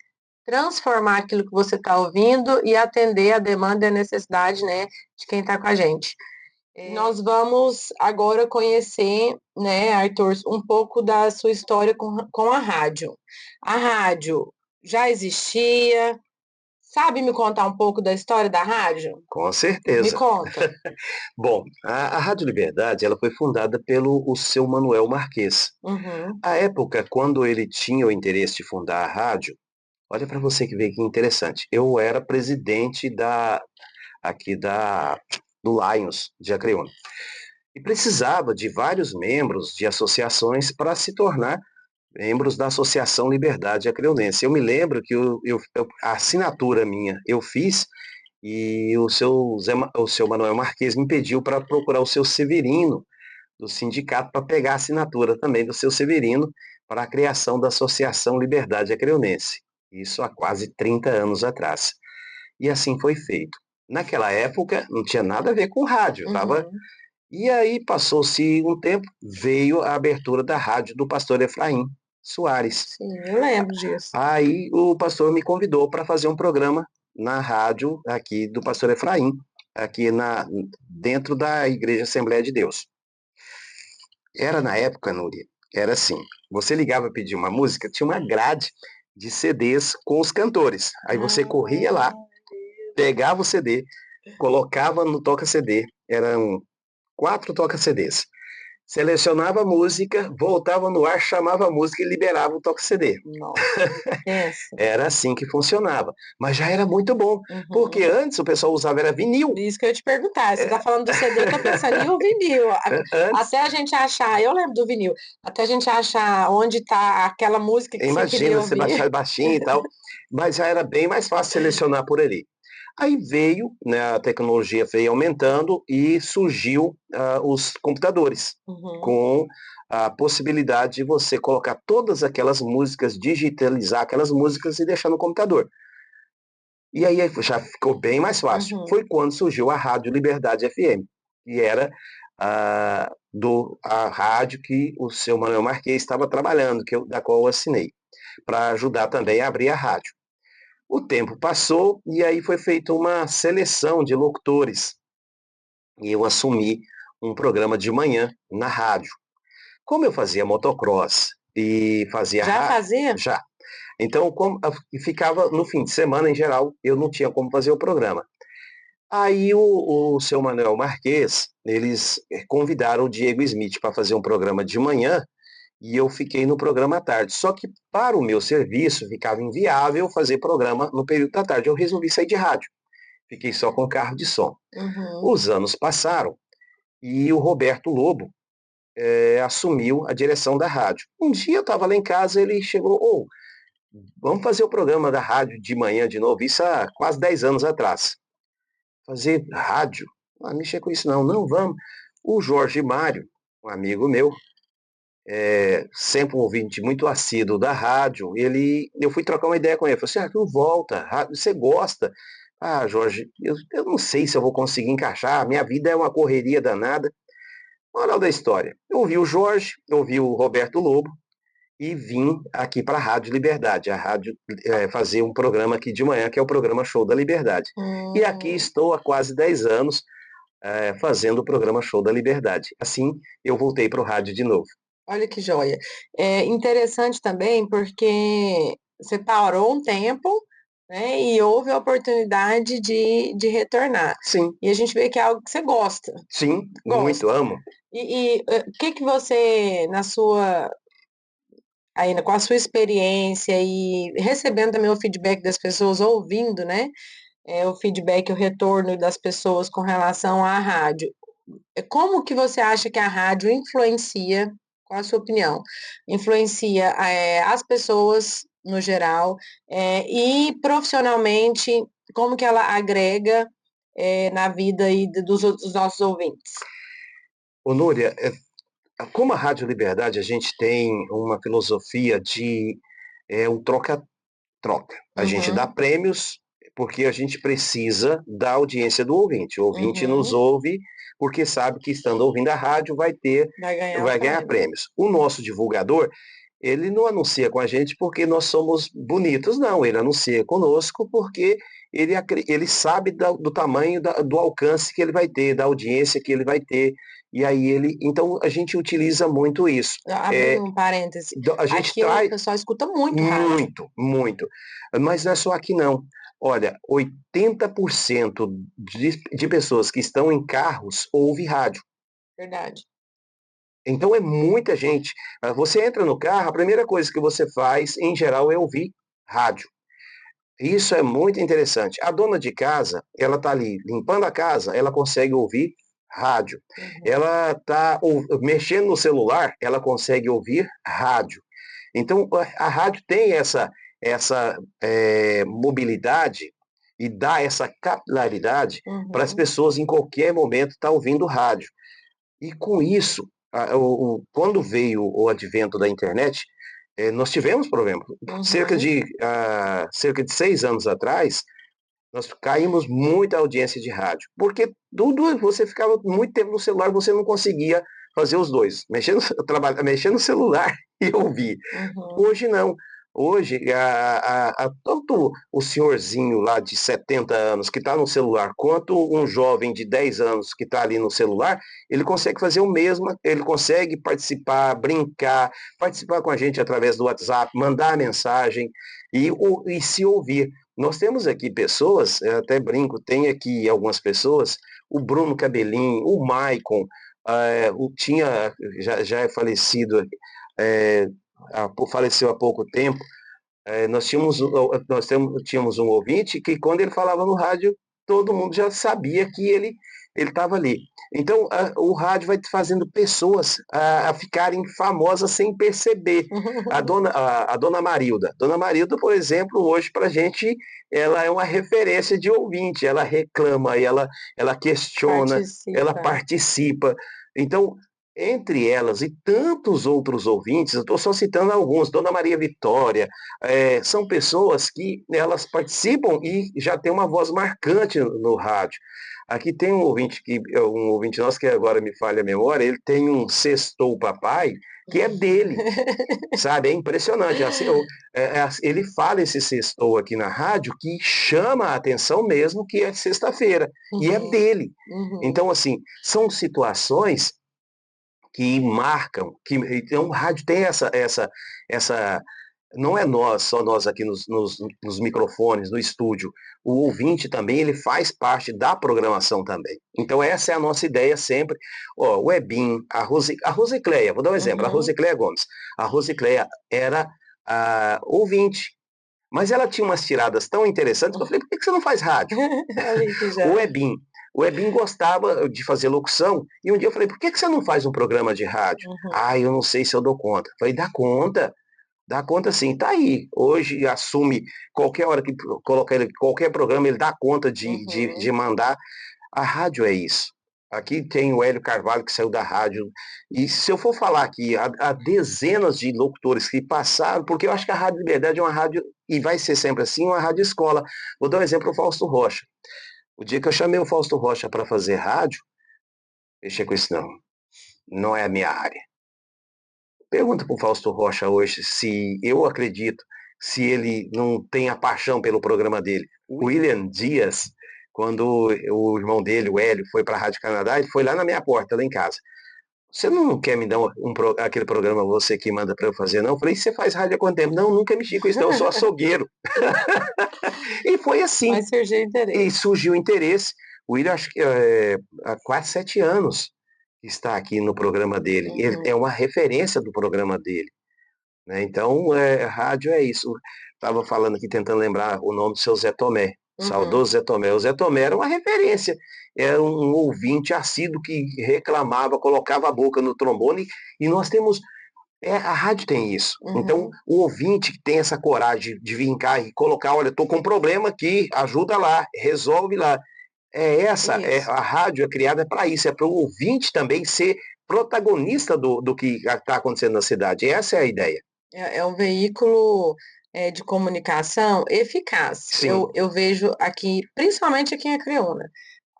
transformar aquilo que você está ouvindo e atender a demanda e a necessidade, né, de quem está com a gente. Nós vamos agora conhecer, né, Arthur, um pouco da sua história com a rádio. A rádio já existia? Sabe me contar um pouco da história da rádio? Com Me certeza. conta. Bom, a Rádio Liberdade ela foi fundada pelo o seu Manuel Marques. Uhum, À época, quando ele tinha o interesse de fundar a rádio, olha para você que vê que interessante. Eu era presidente aqui do Lions de Acreúna. E precisava de vários membros de associações para se tornar membros da Associação Liberdade Acreunense. Eu me lembro que a assinatura minha eu fiz e o seu Manuel Marques me pediu para procurar o seu Severino do sindicato para pegar a assinatura também do seu Severino para a criação da Associação Liberdade Acreunense. Isso há quase 30 anos atrás. E assim foi feito. Naquela época não tinha nada a ver com rádio, tava. uhum. E aí passou-se um tempo, veio a abertura da rádio do pastor Efraim Soares. Sim, eu lembro disso. Aí o pastor me convidou para fazer um programa na rádio aqui do pastor Efraim, aqui dentro da Igreja Assembleia de Deus. Era na época, Núria, era assim, você ligava para pedir uma música, tinha uma grade de CDs com os cantores. Aí você corria lá, Ah, pegava o CD, colocava no toca-CD, eram 4 toca-CDs. Selecionava a música, voltava no ar, chamava a música e liberava o toca-CD. Nossa, pensa. Era assim que funcionava. Mas já era muito bom, porque Uhum. antes o pessoal usava era vinil. Isso que eu ia te perguntar. Você tá falando do CD, eu tô pensando em o vinil. Antes, Até a gente achar, eu lembro do vinil, até a gente achar onde tá aquela música que você queria imagina, você ouvir. baixar baixinho e tal, mas já era bem mais fácil selecionar por ali. Aí veio, né, a tecnologia veio aumentando e surgiu os computadores, Uhum. com a possibilidade de você colocar todas aquelas músicas, digitalizar aquelas músicas e deixar no computador. E aí já ficou bem mais fácil. Uhum. Foi quando surgiu a Rádio Liberdade FM, que era a rádio que o seu Manuel Marquês estava trabalhando, da qual eu assinei, para ajudar também a abrir a rádio. O tempo passou e aí foi feita uma seleção de locutores e eu assumi um programa de manhã na rádio. Como eu fazia motocross e fazia Já fazia? já. Então, como ficava no fim de semana em geral, eu não tinha como fazer o programa. Aí o seu Manuel Marquês, eles convidaram o Diego Smith para fazer um programa de manhã e eu fiquei no programa à tarde. Só que para o meu serviço ficava inviável fazer programa no período da tarde. Eu resolvi sair de rádio. Fiquei só com carro de som. Uhum. Os anos passaram e o Roberto Lobo assumiu a direção da rádio. Um dia eu estava lá em casa, ele chegou, vamos fazer o programa da rádio de manhã de novo, isso há quase 10 anos atrás. Fazer rádio? Ah, mexer com isso não, não vamos. O Jorge Mário, um amigo meu, sempre um ouvinte muito assíduo da rádio, eu fui trocar uma ideia com ele, falei assim, Arthur, volta, rádio, você gosta? Ah, Jorge, eu não sei se eu vou conseguir encaixar, minha vida é uma correria danada. Moral da história, eu ouvi o Jorge, eu ouvi o Roberto Lobo, e vim aqui para a Rádio Liberdade, a rádio fazer um programa aqui de manhã, que é o programa Show da Liberdade. E aqui Hum. estou há quase 10 anos fazendo o programa Show da Liberdade. Assim, eu voltei para o rádio de novo. Olha que joia. É interessante também porque você parou um tempo, né, e houve a oportunidade de retornar. Sim, E a gente vê que é algo que você gosta, sim, muito gosta. amo. O que que você, na sua, ainda com a sua experiência e recebendo também o feedback das pessoas, ouvindo, né, o feedback, o retorno das pessoas com relação à rádio. Como que você acha que a rádio influencia, qual a sua opinião? Influencia as pessoas no geral e profissionalmente, como que ela agrega na vida aí dos nossos ouvintes? Ô, Núria, como a Rádio Liberdade, a gente tem uma filosofia de um troca-troca. A gente dá Uhum, prêmios porque a gente precisa da audiência do ouvinte. O ouvinte nos uhum, ouve porque sabe que estando ouvindo a rádio vai ganhar o vai ganhar prêmio. prêmios. O nosso divulgador, ele não anuncia com a gente porque nós somos bonitos, não. Ele anuncia conosco porque ele sabe do tamanho, do alcance que ele vai ter, da audiência que ele vai ter. E aí então a gente utiliza muito isso. Abrindo um parêntese, A gente aqui o traz pessoal escuta muito rádio, muito, muito. Mas não é só aqui não. Olha, 80% de pessoas que estão em carros ouve rádio. verdade. Então é muita gente. Você entra no carro, a primeira coisa que você faz, em geral, é ouvir rádio. Isso é muito interessante. A dona de casa, ela está ali limpando a casa, ela consegue ouvir rádio. Uhum. Ela está mexendo no celular, ela consegue ouvir rádio. Então, a rádio tem essa mobilidade e dá essa capilaridade para as Uhum. pessoas em qualquer momento estar ouvindo rádio. E com isso, quando veio o advento da internet, nós tivemos problema. Uhum. Cerca de 6 anos atrás, nós caímos muita audiência de rádio, porque tudo você ficava muito tempo no celular, você não conseguia fazer os dois, mexer no celular e ouvir. Uhum. Hoje não. Hoje, tanto o senhorzinho lá de 70 anos que está no celular, quanto um jovem de 10 anos que está ali no celular, ele consegue fazer o mesmo, ele consegue participar, brincar, participar com a gente através do WhatsApp, mandar mensagem e se ouvir. Nós temos aqui pessoas, eu até brinco, tem aqui algumas pessoas, o Bruno Cabelinho, o Maicon, tinha, já é falecido, é, faleceu há pouco tempo. Tínhamos um ouvinte que, quando ele falava no rádio, todo mundo já sabia que ele estava ali. Então, o rádio vai fazendo pessoas a ficarem famosas sem perceber. A dona Marilda. Dona Marilda, por exemplo, hoje, para a gente, ela é uma referência de ouvinte. Ela reclama, ela questiona, ela Participa. participa. Então, entre elas e tantos outros ouvintes, eu estou só citando alguns, Dona Maria Vitória, são pessoas que elas participam e já tem uma voz marcante no rádio. Aqui tem um ouvinte nosso que agora me falha a memória, ele tem um Sextou Papai, que é dele, sabe? É impressionante. Assim, ele fala esse sextou aqui na rádio que chama a atenção mesmo que é sexta-feira, e é dele. Então, assim, são situações que marcam, então o rádio tem essa, não é só nós aqui nos microfones, no estúdio, o ouvinte também, ele faz parte da programação também. Então essa é a nossa ideia sempre. O Ebin, a Rosicléia, vou dar um exemplo, a Rosicléia Gomes. A Rosicléia era ouvinte, mas ela tinha umas tiradas tão interessantes que eu falei, por que você não faz rádio? O Ebin gostava de fazer locução, e um dia eu falei, por que você não faz um programa de rádio? Eu não sei se eu dou conta. Eu falei, dá conta sim, tá aí. Hoje assume, qualquer hora que colocar ele, qualquer programa, ele dá conta de mandar. A rádio é isso. Aqui tem o Hélio Carvalho, que saiu da rádio. E se eu for falar aqui, há dezenas de locutores que passaram, porque eu acho que a Rádio Liberdade é uma rádio, e vai ser sempre assim, uma rádio escola. Vou dar um exemplo, o Fausto Rocha. O dia que eu chamei o Fausto Rocha para fazer rádio, mexer com isso não é a minha área. Pergunta para o Fausto Rocha hoje se eu acredito, se ele não tem a paixão pelo programa dele. O William Dias, quando o irmão dele, o Hélio, foi para a Rádio Canadá, ele foi lá na minha porta, lá em casa. Você não quer me dar aquele programa, você que manda para eu fazer, não? Eu falei, você faz rádio há quanto tempo? Não, nunca mexi com isso, não, eu sou açougueiro. E foi assim. Mas surgiu interesse. E surgiu interesse. O William, acho que há quase 7 anos que está aqui no programa dele. Ele é uma referência do programa dele. Né? Então, rádio é isso. Estava falando aqui, tentando lembrar o nome do seu Zé Tomé. Saudoso Zé Tomé. O Zé Tomé era uma referência. Era um ouvinte assíduo que reclamava, colocava a boca no trombone. E nós temos... a rádio tem isso. Então, o ouvinte que tem essa coragem de vir cá e colocar, olha, estou com um problema aqui, ajuda lá, resolve lá. A rádio é criada para isso, é para o ouvinte também ser protagonista do que está acontecendo na cidade. Essa é a ideia. É um veículo de comunicação eficaz. Eu vejo aqui, principalmente aqui em Acreúna.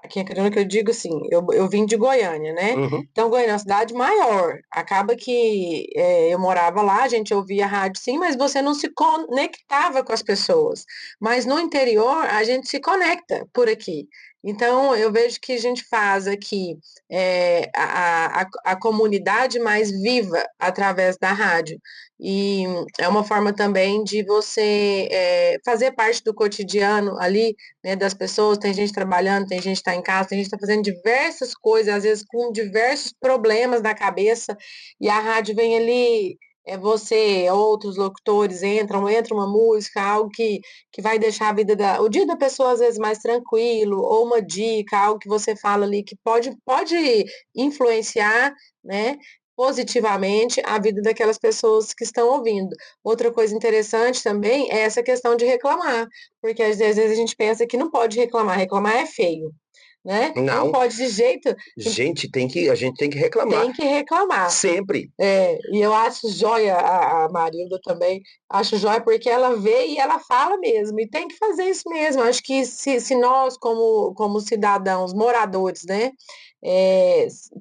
Aqui em Acreúna, que eu digo assim, eu vim de Goiânia, né? Então, Goiânia é uma cidade maior. Acaba que eu morava lá, a gente ouvia rádio sim, mas você não se conectava com as pessoas. Mas no interior, a gente se conecta por aqui. Então, eu vejo que a gente faz aqui a comunidade mais viva através da rádio. E é uma forma também de você fazer parte do cotidiano ali, né, das pessoas. Tem gente trabalhando, tem gente que está em casa, tem gente que está fazendo diversas coisas, às vezes com diversos problemas na cabeça, e a rádio vem ali, outros locutores entra uma música, algo que vai deixar o dia da pessoa às vezes mais tranquilo, ou uma dica, algo que você fala ali que pode influenciar, né, positivamente a vida daquelas pessoas que estão ouvindo. Outra coisa interessante também é essa questão de reclamar, porque às vezes a gente pensa que não pode reclamar é feio, né? Não pode de jeito. A gente tem que reclamar. Tem que reclamar. Sempre. E eu acho joia a Marilda também, acho joia porque ela vê e ela fala mesmo, e tem que fazer isso mesmo. Acho que se nós, como cidadãos, moradores, né,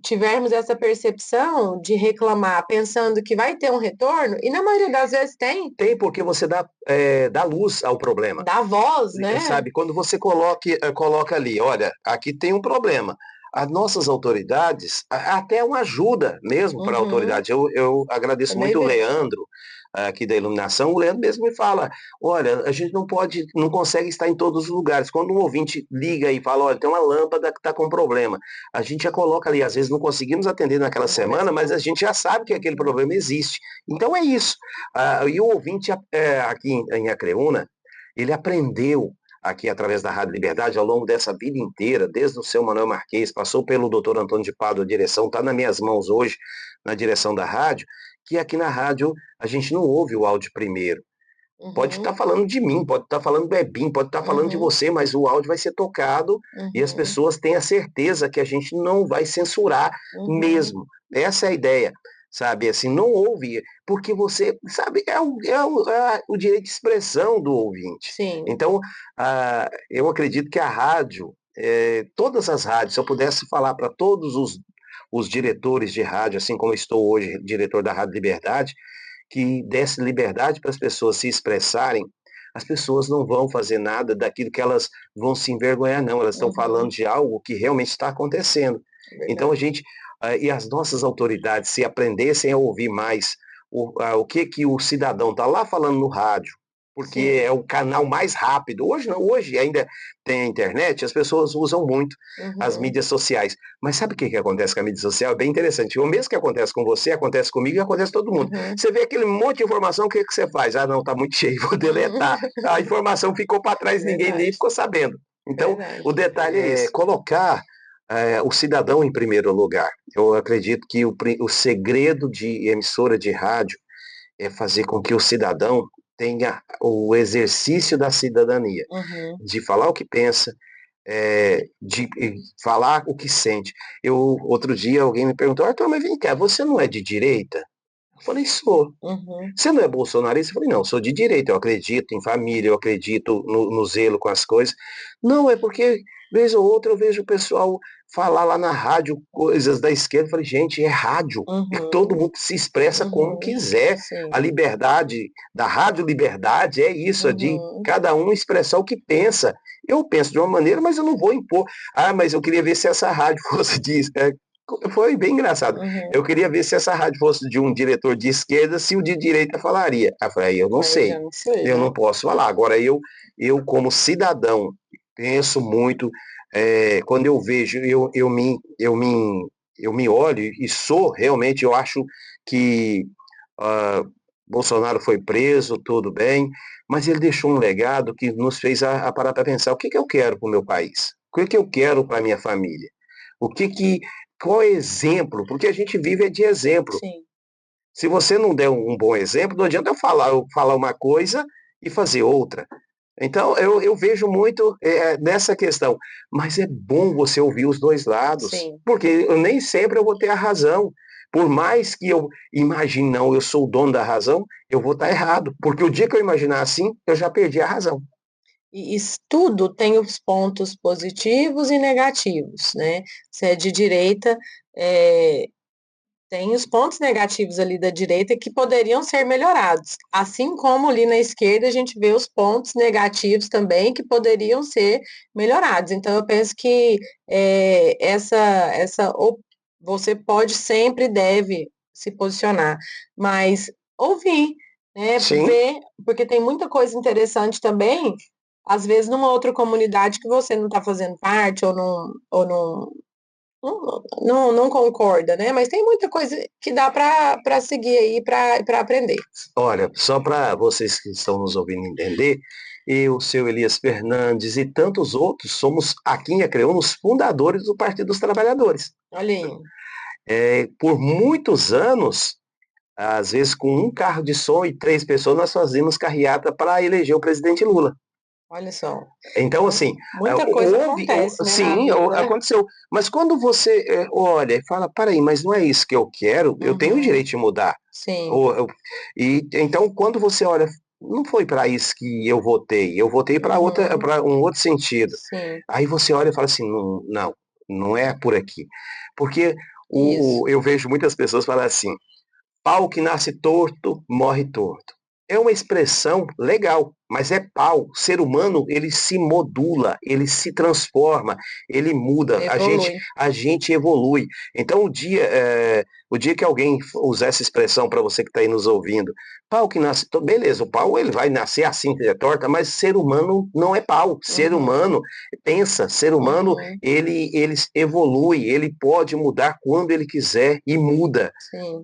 tivermos essa percepção de reclamar, pensando que vai ter um retorno, e na maioria das vezes tem. Tem, porque você dá luz ao problema. Dá voz, né? Sabe, quando você coloca ali, olha, aqui tem um problema. As nossas autoridades, até uma ajuda mesmo para a autoridade. Eu agradeço muito o Leandro, aqui da iluminação, o Leandro mesmo me fala, olha, a gente não pode, não consegue estar em todos os lugares. Quando um ouvinte liga e fala, olha, tem uma lâmpada que está com problema, a gente já coloca ali, às vezes não conseguimos atender naquela semana, mas a gente já sabe que aquele problema existe. Então é isso. E o ouvinte aqui em Acreúna, ele aprendeu aqui através da Rádio Liberdade ao longo dessa vida inteira, desde o seu Manuel Marquês, passou pelo doutor Antônio de Pádua, a direção, está nas minhas mãos hoje, na direção da rádio, que aqui na rádio a gente não ouve o áudio primeiro. Pode estar falando de mim, pode estar falando do Ebim, pode estar falando de você, mas o áudio vai ser tocado e as pessoas têm a certeza que a gente não vai censurar mesmo. Essa é a ideia, sabe? Assim, não ouve, porque você, sabe, é o direito de expressão do ouvinte. Sim. Então, eu acredito que a rádio, todas as rádios, se eu pudesse falar para todos os diretores de rádio, assim como eu estou hoje, diretor da Rádio Liberdade, que desse liberdade para as pessoas se expressarem, as pessoas não vão fazer nada daquilo que elas vão se envergonhar, não. Elas estão falando de algo que realmente está acontecendo. Então a gente, e as nossas autoridades, se aprendessem a ouvir mais o que o cidadão está lá falando no rádio, porque é o canal mais rápido. Hoje não, hoje ainda tem a internet, as pessoas usam muito as mídias sociais. Mas sabe o que acontece com a mídia social? É bem interessante. O mesmo que acontece com você, acontece comigo e acontece com todo mundo. Você vê aquele monte de informação, o que você faz? Ah, não, tá muito cheio, vou deletar. A informação ficou para trás, ninguém nem ficou sabendo. Então, o detalhe é colocar o cidadão em primeiro lugar. Eu acredito que o segredo de emissora de rádio é fazer com que o cidadão tenha o exercício da cidadania, de falar o que pensa, de falar o que sente. Outro dia alguém me perguntou, Arthur, mas vem cá, você não é de direita? Eu falei, sou. Você não é bolsonarista? Eu falei, não, sou de direita, eu acredito em família, eu acredito no zelo com as coisas. Não, é porque, vez ou outra, eu vejo o pessoal falar lá na rádio coisas da esquerda. Eu falei, gente, é rádio. Todo mundo se expressa como quiser. Sim. A liberdade, da Rádio Liberdade, é isso, é de cada um expressar o que pensa. Eu penso de uma maneira, mas eu não vou impor. Ah, mas eu queria ver se essa rádio fosse disso. Foi bem engraçado. Eu queria ver se essa rádio fosse de um diretor de esquerda, se o de direita falaria. Eu falei, eu não sei. Eu não posso falar. Agora, eu como cidadão, penso muito, quando eu vejo, eu me olho e sou realmente, eu acho que Bolsonaro foi preso, tudo bem, mas ele deixou um legado que nos fez a parar para pensar, o que eu quero para o meu país? O que eu quero para a minha família? Qual é o exemplo? Porque a gente vive de exemplo. Sim. Se você não der um bom exemplo, não adianta eu falar uma coisa e fazer outra. Então, eu vejo muito nessa questão. Mas é bom você ouvir os dois lados, porque nem sempre eu vou ter a razão. Por mais que eu imagine, não, eu sou o dono da razão, eu vou estar errado. Porque o dia que eu imaginar assim, eu já perdi a razão. E tudo tem os pontos positivos e negativos, né? Se é de direita, tem os pontos negativos ali da direita que poderiam ser melhorados. Assim como ali na esquerda a gente vê os pontos negativos também que poderiam ser melhorados. Então eu penso que você pode sempre deve se posicionar, mas ouvir, né? Ver, porque tem muita coisa interessante também, às vezes numa outra comunidade que você não está fazendo parte ou não concorda, né? Mas tem muita coisa que dá para seguir aí, para aprender. Olha, só para vocês que estão nos ouvindo entender, eu, seu Elias Fernandes e tantos outros somos aqui em Acreúna os fundadores do Partido dos Trabalhadores. Olha aí. Por muitos anos, às vezes com um carro de som e 3 pessoas, nós fazíamos carreata para eleger o presidente Lula. Olha só. Então, assim, muita coisa acontece, né? Sim, aconteceu. Mas quando você olha e fala, peraí, mas não é isso que eu quero, eu tenho o direito de mudar. Sim. Então, quando você olha, não foi para isso que eu votei para um outro sentido. Sim. Aí você olha e fala assim, não é por aqui. Porque eu vejo muitas pessoas falar assim, pau que nasce torto, morre torto. É uma expressão legal. mas é pau. O ser humano, ele se modula, ele se transforma, ele muda, Evolui. a gente evolui. Então, o dia que alguém usar essa expressão para você que está aí nos ouvindo, pau que nasce, beleza, o pau ele vai nascer assim, que é torta, mas ser humano não é pau. Ser humano pensa, ser humano, ele evolui, ele pode mudar quando ele quiser e muda. Sim.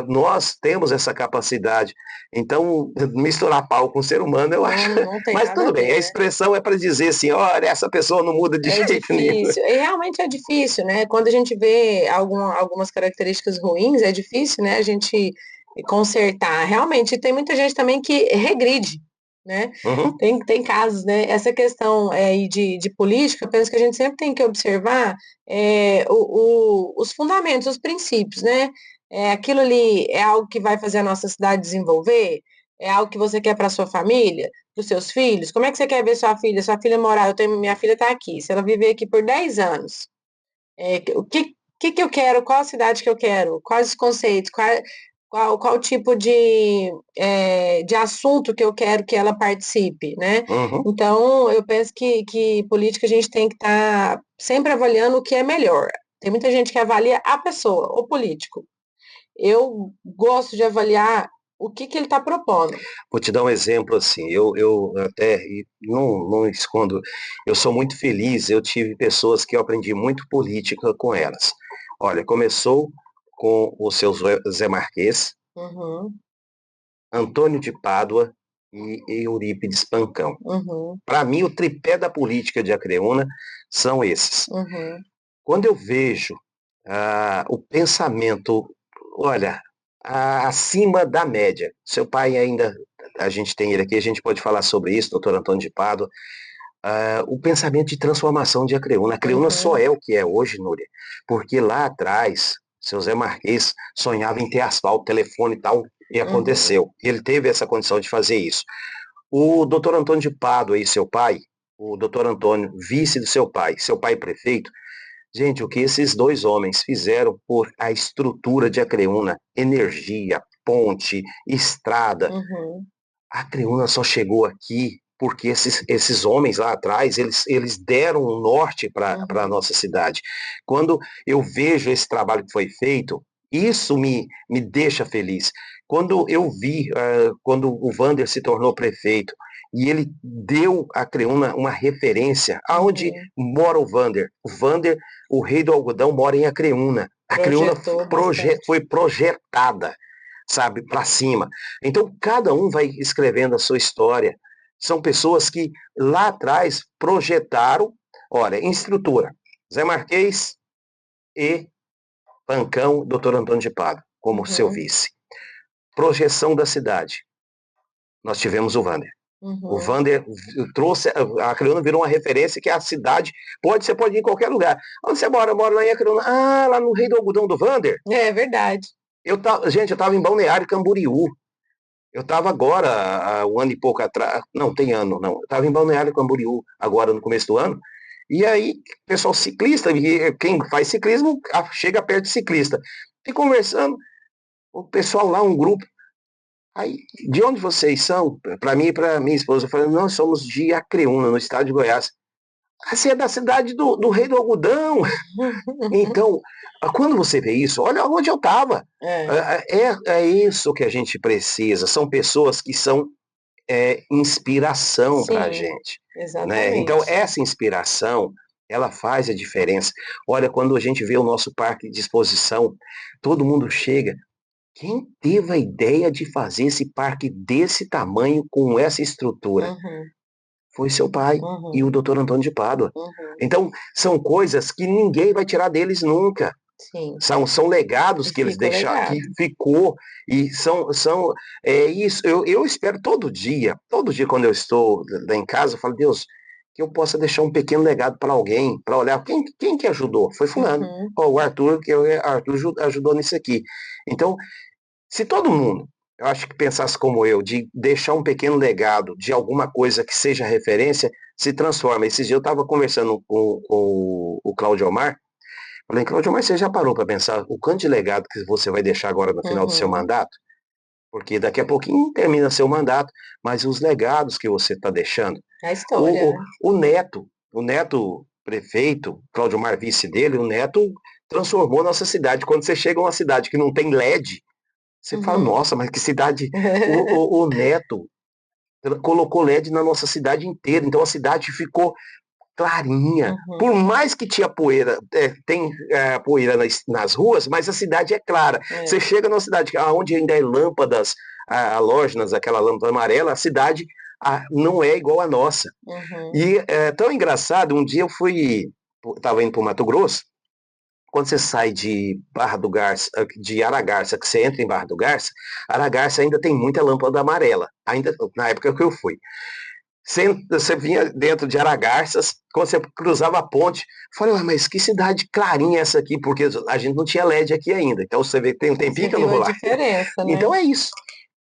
Nós temos essa capacidade. Então, misturar pau com ser humano, eu acho. Não tem Mas nada a tudo bem, ver, a né? expressão é para dizer assim: olha, essa pessoa não muda de É jeito nenhum. difícil, e realmente é difícil, né? Quando a gente vê algumas características ruins, é difícil, né? A gente consertar. Realmente, tem muita gente também que regride, né? Uhum, Tem casos, né? Essa questão aí de política, eu penso que a gente sempre tem que observar os fundamentos, os princípios, né? Aquilo ali é algo que vai fazer a nossa cidade desenvolver? É algo que você quer para sua família? Para os seus filhos? Como é que você quer ver sua filha? Sua filha morar, minha filha está aqui. Se ela viver aqui por 10 anos, o que eu quero? Qual a cidade que eu quero? Quais os conceitos? Qual tipo de assunto que eu quero que ela participe, né? uhum. Então, eu penso que política a gente tem que estar sempre avaliando o que é melhor. Tem muita gente que avalia a pessoa, o político. Eu gosto de avaliar o que ele está propondo. Vou te dar um exemplo assim, eu até não escondo, eu sou muito feliz, eu tive pessoas que eu aprendi muito política com elas. Olha, começou com o seu Zé Marquês, Uhum, Antônio de Pádua e Eurípides Pancão. uhum, Para mim, o tripé da política de Acreúna são esses. uhum, Quando eu vejo o pensamento, olha, acima da média, seu pai ainda, a gente tem ele aqui, a gente pode falar sobre isso, doutor Antônio de Pádua, o pensamento de transformação de Acreúna. Acreúna só uhum, é o que é hoje, Núria, porque lá atrás, seu Zé Marquês sonhava em ter asfalto, telefone e tal, e uhum. aconteceu. Ele teve essa condição de fazer isso. O doutor Antônio de Pádua e seu pai, o doutor Antônio, vice do seu pai prefeito, gente, o que esses dois homens fizeram por a estrutura de Acreúna, energia, ponte, estrada, Uhum, a Acreúna só chegou aqui porque esses homens lá atrás, eles deram um norte para a uhum, nossa cidade. Quando eu vejo esse trabalho que foi feito, isso me deixa feliz. Quando eu vi, quando o Vander se tornou prefeito, e ele deu a Acreúna uma referência, aonde uhum. mora o Vander? O Vander, o rei do algodão, mora em Acreúna. A Acreúna Projetou bastante. foi projetada, sabe, para cima. Então, cada um vai escrevendo a sua história. São pessoas que lá atrás projetaram, olha, em estrutura, Zé Marquês e Pancão, doutor Antônio de Pádua, como seu Uhum, vice. Projeção da cidade. Nós tivemos o Vander. O uhum. Vander trouxe, a Acreúna virou uma referência que a cidade você pode ir em qualquer lugar. Onde você mora? Mora lá em Acreúna. Ah, lá no Rei do Algodão do Vander. É verdade. Gente, eu estava em Balneário Camboriú. Eu estava agora, há um ano e pouco atrás, não, tem ano, não. Eu estava em Balneário Camboriú, agora no começo do ano, e aí, pessoal ciclista, e quem faz ciclismo, chega perto de ciclista. E conversando, o pessoal lá, um grupo, aí, de onde vocês são? Para mim e para minha esposa, eu falei, nós somos de Acreúna, no estado de Goiás. Ah, você é da cidade do Rei do Algodão. Então, quando você vê isso, olha onde eu estava. É, É isso que a gente precisa. São pessoas que são inspiração para a sim, gente, né? Então, exatamente. essa inspiração, ela faz a diferença. Olha, quando a gente vê o nosso parque de exposição, todo mundo chega. Quem teve a ideia de fazer esse parque desse tamanho, com essa estrutura? Uhum, Foi seu pai e uhum, o doutor Antônio de Pádua. uhum. Então, são coisas que ninguém vai tirar deles nunca. Sim, São legados e que eles fica o deixaram, que legado. ficou, e é isso, eu espero todo dia quando eu estou lá em casa, eu falo, Deus, que eu possa deixar um pequeno legado para alguém, para olhar, quem que ajudou? Foi fulano, Uhum, ó, o Arthur, Arthur ajudou nisso aqui. Então, se todo mundo, eu acho que pensasse como eu, de deixar um pequeno legado de alguma coisa que seja referência, se transforma. Esses dias eu estava conversando com o Claudio Omar, falei, Claudio, mas você já parou para pensar o quanto de legado que você vai deixar agora no final do seu uhum. mandato? porque daqui a pouquinho termina seu mandato, mas os legados que você está deixando. A história, né? O neto prefeito, Cláudio Mar, vice dele, o neto transformou nossa cidade. Quando você chega a uma cidade que não tem LED, você fala, Uhum. nossa, mas que cidade. O neto colocou LED na nossa cidade inteira, então a cidade ficou clarinha. Uhum. Por mais que tinha poeira, tem poeira nas ruas, mas a cidade é clara. Você É. chega numa cidade onde ainda é lâmpadas halógenas, aquela lâmpada amarela, a cidade não é igual a nossa. Uhum. E é tão engraçado, um dia estava indo para o Mato Grosso, quando você sai de Barra do Garça, de Aragarça, que você entra em Barra do Garça, Aragarça ainda tem muita lâmpada amarela, ainda na época que eu fui. Você vinha dentro de Aragarças, quando você cruzava a ponte, eu falei, mas que cidade clarinha essa aqui, porque a gente não tinha LED aqui ainda. Então você vê que tem um Você tempinho que eu não viu vou a lá. diferença, né? Então é isso.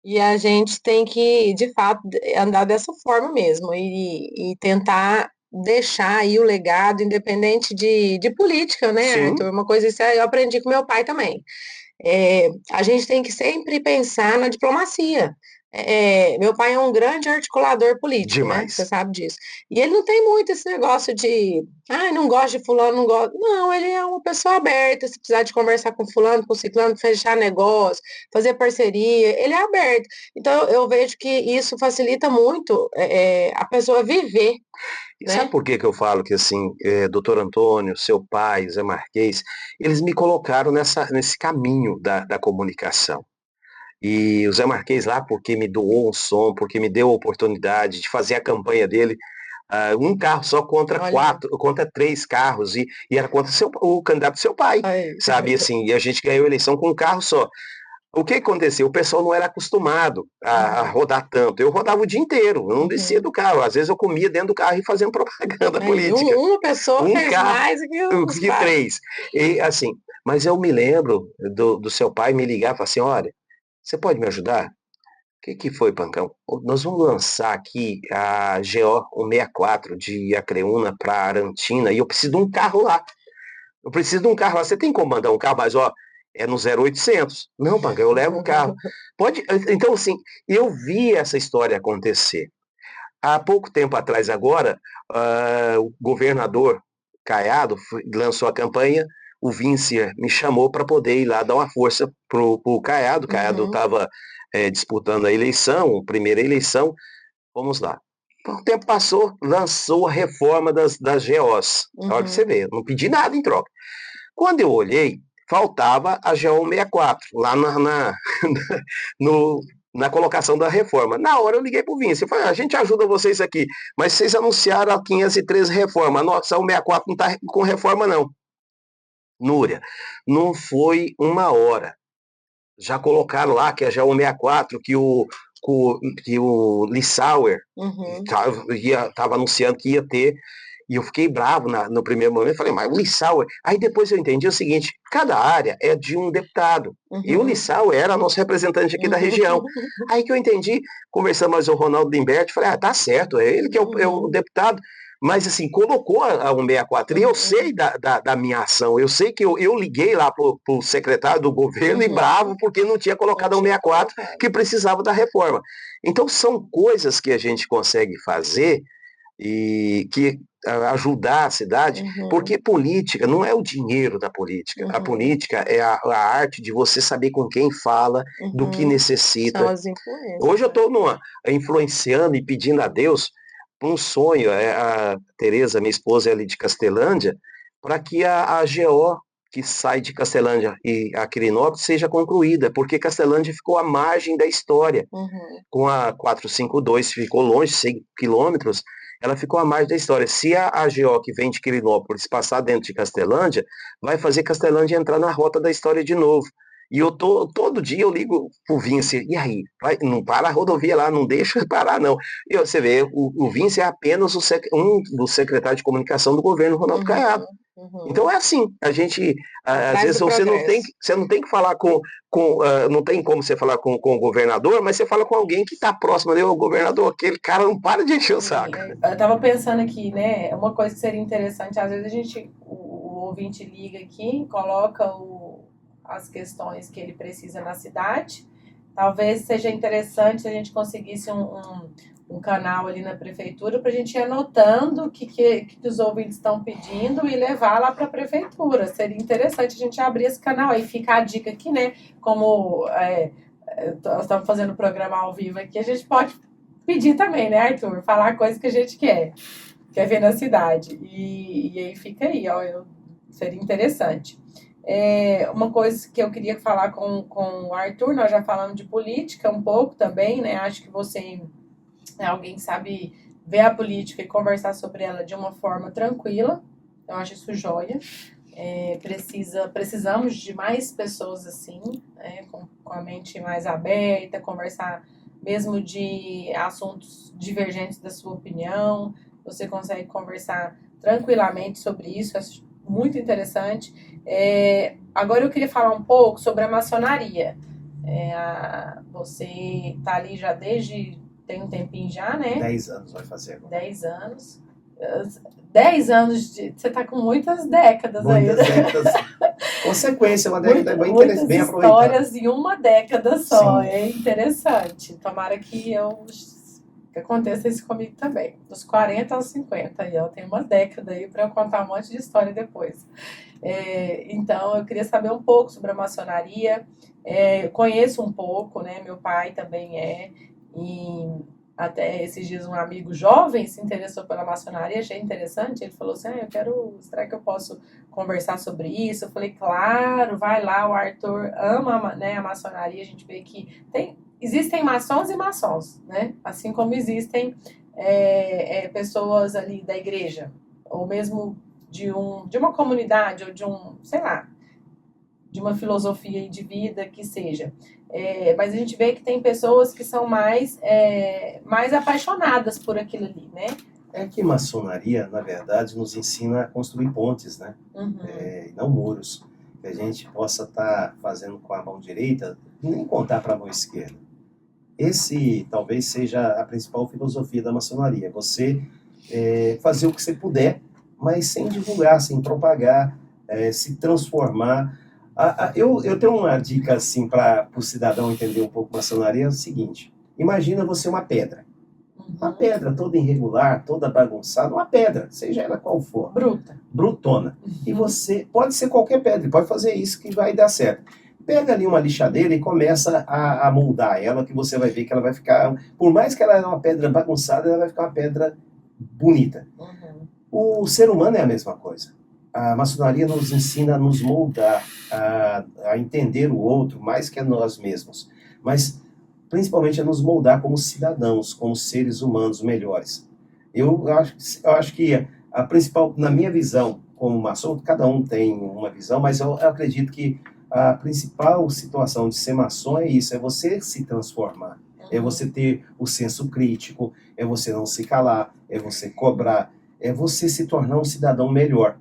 E a gente tem que, de fato, andar dessa forma mesmo e tentar deixar aí o legado, independente de política, né, Arthur? Sim, Uma coisa isso eu aprendi com meu pai também. A gente tem que sempre pensar na diplomacia. Meu pai é um grande articulador político, né? Você demais. sabe disso. E ele não tem muito esse negócio de, não gosto de fulano, não gosto. Não, ele é uma pessoa aberta. Se precisar de conversar com fulano, com ciclano, fechar negócio, fazer parceria, ele é aberto. Então, eu vejo que isso facilita muito a pessoa viver, E sabe né? por que eu falo que assim, doutor Antônio, seu pai, Zé Marquês, eles me colocaram nesse caminho da comunicação. E o Zé Marquês lá, porque me doou um som, porque me deu a oportunidade de fazer a campanha dele, um carro só contra Olha, contra 3 carros, e era contra o candidato do seu pai, aí. sabe? Assim, e a gente ganhou a eleição com um carro só. O que aconteceu? O pessoal não era acostumado a Uhum, rodar tanto. Eu rodava o dia inteiro, eu não descia uhum. do carro. Às vezes eu comia dentro do carro e fazendo propaganda Aí, política. uma pessoa Um fez carro mais do que os que quatro. 3. E assim, mas eu me lembro do seu pai me ligar e falar assim, olha, você pode me ajudar? O que foi, Pancão? Nós vamos lançar aqui a GO 164 de Acreúna para Arantina e eu preciso de um carro lá. Eu preciso de um carro lá. Você tem como mandar um carro, mas ó, é no 0800. Não, Pancão, eu levo o carro. Pode. Então, assim, eu vi essa história acontecer. Há pouco tempo atrás, agora, o governador Caiado lançou a campanha. O Vince me chamou para poder ir lá dar uma força pro Caiado. O Caiado Uhum, estava disputando a eleição, a primeira eleição. Vamos lá. O tempo passou, lançou a reforma das GOs. Olha pra você uhum, ver, eu não pedi nada em troca. Quando eu olhei, faltava a GO 64 lá no, na colocação da reforma. Na hora eu liguei para o Vinci, eu falei, a gente ajuda vocês aqui, mas vocês anunciaram a 513 reforma, a nossa 164 não está com reforma não. Núria, não foi uma hora. Já colocaram lá que a GO 164, que o Lissauer uhum, estava anunciando que ia ter. E eu fiquei bravo no primeiro momento, falei, mas o Lissau. Aí depois eu entendi o seguinte: cada área é de um deputado. E o uhum, Lissau era nosso representante aqui da região. uhum, Aí que eu entendi, conversando mais com o Ronaldo Limberti, falei, tá certo, é ele que é o uhum, deputado. Mas assim, colocou a 164. E eu sei uhum, da minha ação. Eu sei que eu liguei lá pro secretário do governo e bravo uhum. porque não tinha Não colocado a tinha 164 colocado. que precisava da reforma. Então são coisas que a gente consegue fazer e que ajudar a cidade, Uhum, porque política não é o dinheiro da política. A uhum, política é a arte de você saber com quem fala, do que uhum. São necessita. as influências, Hoje eu né? estou influenciando e pedindo a Deus um sonho. A Tereza, minha esposa, é ali de Castelândia, para que a GO que sai de Castelândia e a Quirinópolis seja concluída, porque Castelândia ficou à margem da história Uhum, com a 452 ficou longe, 100 quilômetros, ela ficou à margem da história. Se a AGO que vem de Quirinópolis passar dentro de Castelândia, vai fazer Castelândia entrar na rota da história de novo. E todo dia eu ligo pro Vince, e aí? Não para a rodovia lá, não deixa parar, não. E você vê, o Vince é apenas um dos secretários de comunicação do governo Ronaldo Caiado. uhum, Então uhum. é assim, a gente, às Atrás vezes do você progresso. não tem que falar não tem como você falar com o governador, mas você fala com alguém que está próximo ali, o governador, aquele cara não para de encher o Sim, saco. eu tava pensando aqui, né? Uma coisa que seria interessante, às vezes o ouvinte liga aqui, coloca as questões que ele precisa na cidade, talvez seja interessante se a gente conseguisse um canal ali na prefeitura para a gente ir anotando o que os ouvintes estão pedindo e levar lá para a prefeitura. Seria interessante a gente abrir esse canal aí. Fica a dica aqui, né? Como nós estamos fazendo o programa ao vivo aqui, a gente pode pedir também, né, Arthur? Falar coisas que a gente quer ver na cidade. E aí fica aí, ó, seria interessante. Uma coisa que eu queria falar com o Arthur, nós já falamos de política um pouco também, né? Acho que você é alguém que sabe ver a política e conversar sobre ela de uma forma tranquila. Eu acho isso joia. Precisamos de mais pessoas assim, né, com a mente mais aberta, conversar mesmo de assuntos divergentes da sua opinião. Você consegue conversar tranquilamente sobre isso, acho muito interessante. Agora eu queria falar um pouco sobre a maçonaria. Você está ali já tem um tempinho já, né? 10 anos vai fazer agora. 10 anos. 10 anos você está com muitas décadas aí. Muitas décadas. Consequência, uma década bem Muitas bem aproveitada. histórias em uma década só. Sim. É interessante. Tomara que aconteça isso comigo também. Dos 40 aos 50. Eu tenho uma década aí para eu contar um monte de história depois. Então, eu queria saber um pouco sobre a maçonaria. Conheço um pouco, né? Meu pai também e até esses dias um amigo jovem se interessou pela maçonaria, achei interessante. Ele falou assim, será que eu posso conversar sobre isso? Eu falei, claro, vai lá, o Arthur ama, né, a maçonaria. A gente vê que existem maçons e maçons, né? Assim como existem pessoas ali da igreja, ou mesmo de uma comunidade, ou de de uma filosofia de vida que seja. Mas a gente vê que tem pessoas que são mais apaixonadas por aquilo ali, né? É que maçonaria, na verdade, nos ensina a construir pontes, né? Uhum. E não muros. Que a gente possa estar fazendo com a mão direita, nem contar para a mão esquerda. Esse talvez seja a principal filosofia da maçonaria. Você fazer o que você puder, mas sem divulgar, sem propagar, se transformar. Eu tenho uma dica assim para o cidadão entender um pouco maçonaria, é o seguinte: imagina você uma pedra. Uma pedra toda irregular, toda bagunçada, uma pedra, seja ela qual for. Brutona. E você, pode ser qualquer pedra, pode fazer isso que vai dar certo. Pega ali uma lixadeira e começa a moldar ela, que você vai ver que ela vai ficar, por mais que ela é uma pedra bagunçada, ela vai ficar uma pedra bonita. O ser humano é a mesma coisa. A maçonaria nos ensina a nos moldar, a entender o outro mais que a nós mesmos, mas principalmente a nos moldar como cidadãos, como seres humanos melhores. Eu acho que a principal, na minha visão, como maçom, cada um tem uma visão, mas eu acredito que a principal situação de ser maçom é isso, é você se transformar, é você ter o senso crítico, é você não se calar, é você cobrar, é você se tornar um cidadão melhor.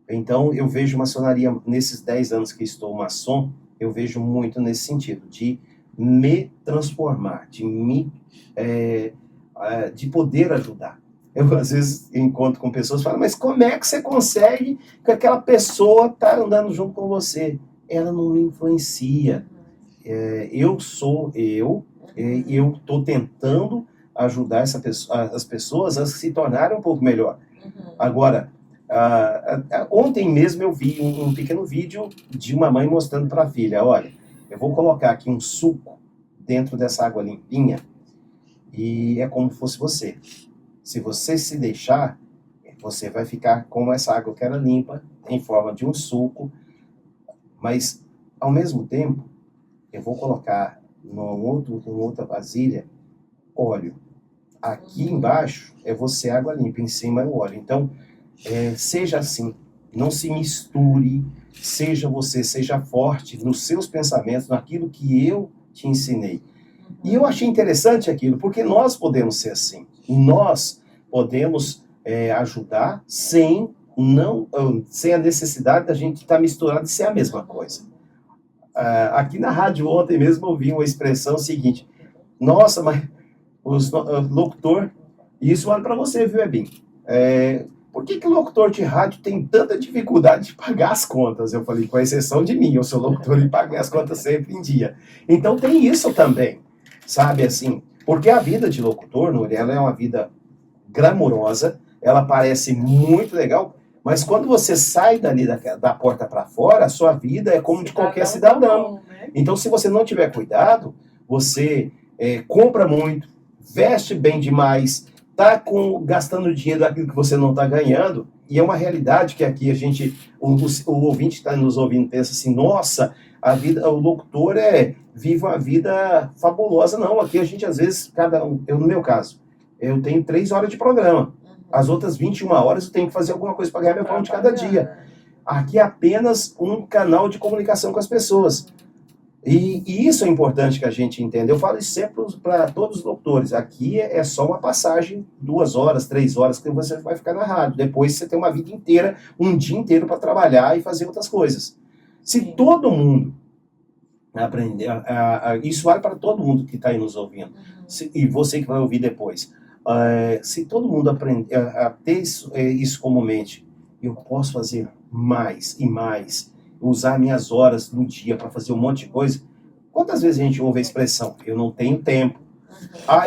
Então, eu vejo maçonaria, nesses 10 anos que estou maçom, eu vejo muito nesse sentido, de me transformar, de poder ajudar. Eu, às vezes, encontro com pessoas e falo, mas como é que você consegue que aquela pessoa está andando junto com você? Ela não me influencia. Eu sou eu estou tentando ajudar as pessoas a se tornarem um pouco melhor. Agora, ontem mesmo eu vi um pequeno vídeo de uma mãe mostrando para a filha, olha, eu vou colocar aqui um suco dentro dessa água limpinha e é como se fosse você. Se você se deixar, você vai ficar como essa água que era limpa, em forma de um suco, mas ao mesmo tempo eu vou colocar numa outra vasilha óleo. Aqui embaixo é você água limpa, em cima é o óleo. Então, seja assim, não se misture, seja forte nos seus pensamentos, naquilo que eu te ensinei. E eu achei interessante aquilo, porque nós podemos ser assim, nós podemos ajudar sem a necessidade da gente estar misturado e ser a mesma coisa. Aqui na rádio ontem mesmo eu vi uma expressão seguinte, nossa, mas o locutor, e isso vale para você, viu, Ebin? por que o locutor de rádio tem tanta dificuldade de pagar as contas? Eu falei, com exceção de mim, eu sou locutor e pago minhas contas sempre em dia. Então tem isso também, sabe, assim, porque a vida de locutor, Núria, ela é uma vida glamourosa, ela parece muito legal, mas quando você sai dali da porta para fora, a sua vida é como de qualquer cidadão. Né? Então, se você não tiver cuidado, você compra muito, veste bem demais, tá gastando dinheiro daquilo que você não está ganhando, e é uma realidade que aqui a gente, o ouvinte que está nos ouvindo pensa assim, nossa, o locutor vive uma vida fabulosa. Não, aqui a gente às vezes, no meu caso, eu tenho 3 horas de programa, as outras 21 horas eu tenho que fazer alguma coisa para ganhar meu pão de cada dia. Aqui é apenas um canal de comunicação com as pessoas. E isso é importante que a gente entenda. Eu falo isso sempre para todos os locutores. Aqui é só uma passagem, 2 horas, 3 horas, que você vai ficar na rádio. Depois você tem uma vida inteira, um dia inteiro para trabalhar e fazer outras coisas. Se todo mundo aprender, isso vale para todo mundo que está aí nos ouvindo, e você que vai ouvir depois. Se todo mundo aprender a ter isso como mente, eu posso fazer mais e mais, usar minhas horas no dia para fazer um monte de coisa. Quantas vezes a gente ouve a expressão, eu não tenho tempo,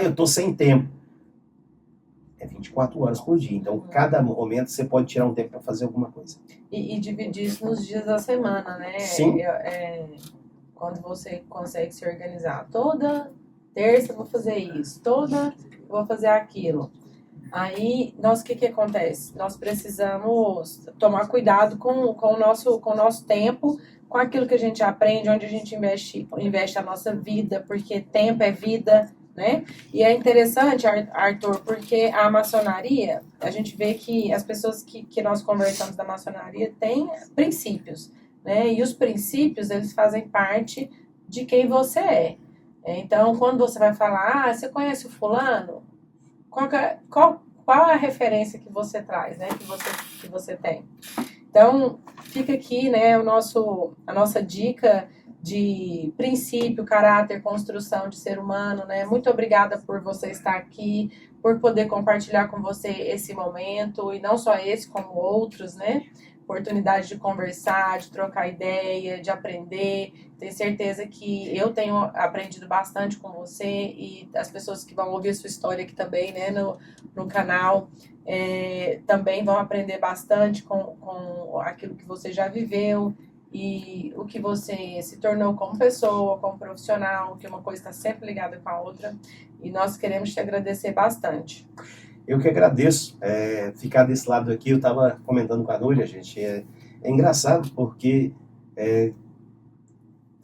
eu estou sem tempo. É 24 horas por dia, então cada momento você pode tirar um tempo para fazer alguma coisa. E dividir isso nos dias da semana, né? Sim. Quando você consegue se organizar, toda terça eu vou fazer isso, toda eu vou fazer aquilo. Aí, o que acontece? Nós precisamos tomar cuidado com o nosso tempo, com aquilo que a gente aprende, onde a gente investe a nossa vida, porque tempo é vida, né? E é interessante, Arthur, porque a maçonaria, a gente vê que as pessoas que nós conversamos da maçonaria têm princípios, né? E os princípios, eles fazem parte de quem você é. Então, quando você vai falar, você conhece o fulano? Qual é a referência que você traz, né? Que você tem? Então, fica aqui, né, a nossa dica de princípio, caráter, construção de ser humano, né? Muito obrigada por você estar aqui, por poder compartilhar com você esse momento, e não só esse, como outros, né? Oportunidade de conversar, de trocar ideia, de aprender. Tenho certeza que eu tenho aprendido bastante com você e as pessoas que vão ouvir a sua história aqui também, né, no canal, também vão aprender bastante com aquilo que você já viveu e o que você se tornou como pessoa, como profissional, que uma coisa está sempre ligada com a outra. E nós queremos te agradecer bastante. Eu que agradeço ficar desse lado aqui. Eu estava comentando com a Núria, gente, é engraçado porque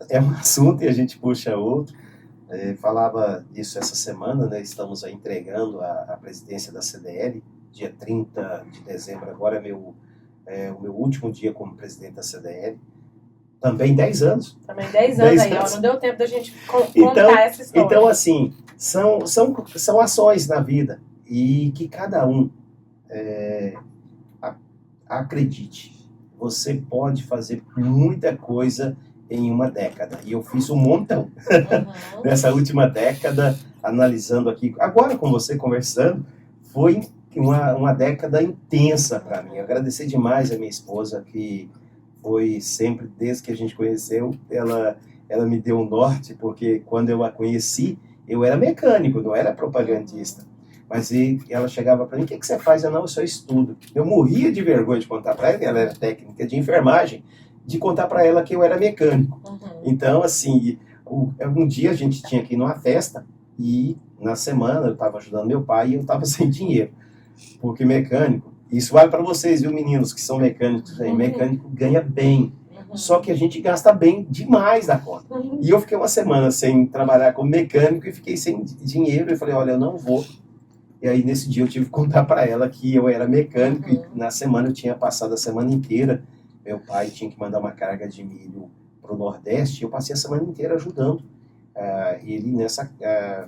é um assunto e a gente puxa outro. Falava disso essa semana, né? Estamos aí entregando a presidência da CDL, dia 30 de dezembro, agora é o meu último dia como presidente da CDL. Também 10 anos. Também 10 anos aí, ó, não deu tempo da gente contar essa história. Então, assim, são ações na vida. E que cada um acredite, você pode fazer muita coisa em uma década. E eu fiz um montão nessa última década, analisando aqui. Agora com você conversando, foi uma década intensa para mim. Eu agradecer demais a minha esposa, que foi sempre, desde que a gente conheceu, ela me deu um norte, porque quando eu a conheci, eu era mecânico, não era propagandista. Mas ela chegava para mim, o que você faz? Eu só estudo. Eu morria de vergonha de contar para ela, que ela era técnica de enfermagem, de contar para ela que eu era mecânico. Então, assim, um dia a gente tinha que ir numa festa, e na semana eu estava ajudando meu pai e eu estava sem dinheiro. Porque mecânico, isso vale para vocês, viu, meninos que são mecânicos aí, mecânico ganha bem. Só que a gente gasta bem demais da conta. E eu fiquei uma semana sem trabalhar como mecânico e fiquei sem dinheiro. E falei, olha, eu não vou. E aí, nesse dia, eu tive que contar para ela que eu era mecânico e na semana eu tinha passado a semana inteira. Meu pai tinha que mandar uma carga de milho para o Nordeste e eu passei a semana inteira ajudando ele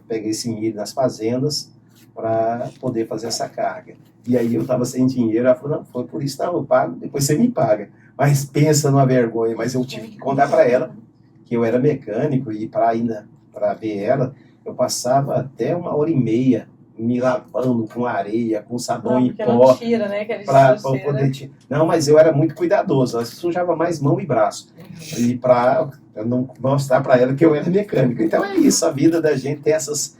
pegar esse milho nas fazendas para poder fazer essa carga. E aí eu estava sem dinheiro, ela falou, não, foi por isso, não, eu pago, depois você me paga. Mas pensa numa vergonha, mas eu tive que contar para ela que eu era mecânico e para ver ela, eu passava até 1h30 me lavando com areia, com sabão Não, e porque pó. não tira, né? Aquele Pra sujeira. poder tirar. Não, mas eu era muito cuidadoso. Eu sujava mais mão e braço. E para não mostrar para ela que eu era mecânico. Então é isso, a vida da gente tem essas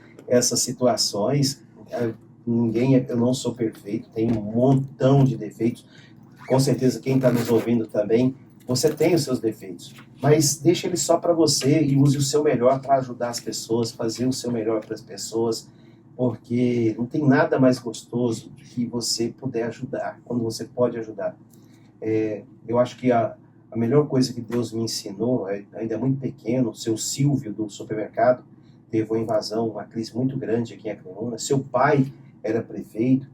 situações. Eu não sou perfeito, tenho um montão de defeitos. Com certeza quem está nos ouvindo também, você tem os seus defeitos. Mas deixa ele só para você e use o seu melhor para ajudar as pessoas, fazer o seu melhor para as pessoas, porque não tem nada mais gostoso que você puder ajudar, quando você pode ajudar. Eu acho que a melhor coisa que Deus me ensinou, ainda muito pequeno, o seu Silvio do supermercado teve uma invasão, uma crise muito grande aqui em Acreúna. Seu pai era prefeito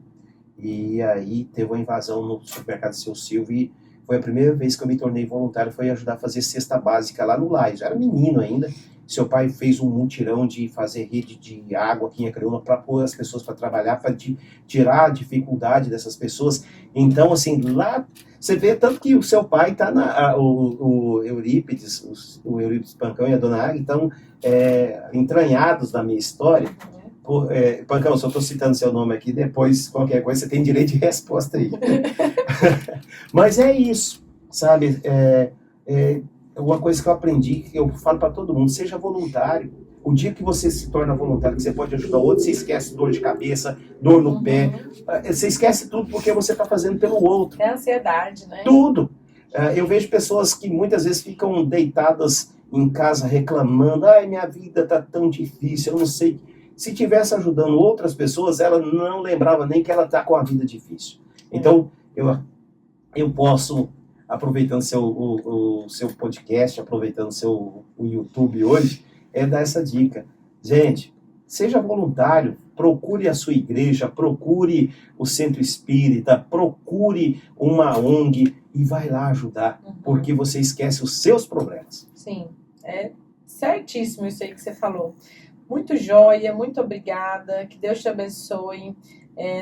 e aí teve uma invasão no supermercado do seu Silvio e foi a primeira vez que eu me tornei voluntário, foi ajudar a fazer cesta básica lá no Lais. Eu era menino ainda. Seu pai fez um mutirão de fazer rede de água aqui em Acreúna para pôr as pessoas para trabalhar, para tirar a dificuldade dessas pessoas. Então, assim, lá você vê tanto que o seu pai está o Eurípides, o Eurípides Pancão e a Dona Águia estão entranhados na minha história. Pancão, só estou citando seu nome aqui, depois qualquer coisa você tem direito de resposta aí. Mas é isso, sabe? Uma coisa que eu aprendi, que eu falo para todo mundo, seja voluntário. O dia que você se torna voluntário, que você pode ajudar o outro, você esquece dor de cabeça, dor no pé, você esquece tudo porque você está fazendo pelo outro. É ansiedade, né? Tudo. Eu vejo pessoas que muitas vezes ficam deitadas em casa reclamando, ai, minha vida está tão difícil, eu não sei. Se estivesse ajudando outras pessoas, ela não lembrava nem que ela está com a vida difícil. Então, eu posso, aproveitando o seu podcast, aproveitando o YouTube hoje, dar essa dica. Gente, seja voluntário, procure a sua igreja, procure o centro espírita, procure uma ONG e vai lá ajudar, porque você esquece os seus problemas. Sim, é certíssimo isso aí que você falou. Muito joia, muito obrigada, que Deus te abençoe.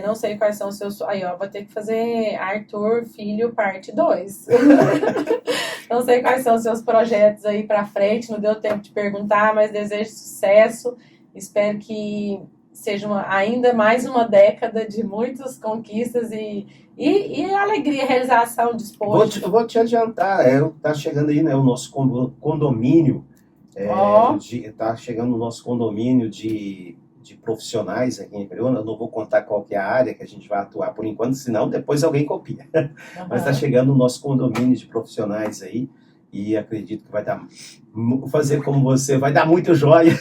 Não sei quais são os seus... Aí, ó, vou ter que fazer Arthur Filho parte 2. Não sei quais são os seus projetos aí pra frente, não deu tempo de perguntar, mas desejo sucesso. Espero que seja ainda mais uma década de muitas conquistas e alegria, realização, despojo. Vou te adiantar, tá chegando aí, né, o nosso condomínio. Tá chegando o nosso condomínio de profissionais aqui em Acreúna. Eu não vou contar qual que é a área que a gente vai atuar por enquanto, senão depois alguém copia. Mas está chegando o nosso condomínio de profissionais aí e acredito que vai dar, fazer como você, vai dar muito joia.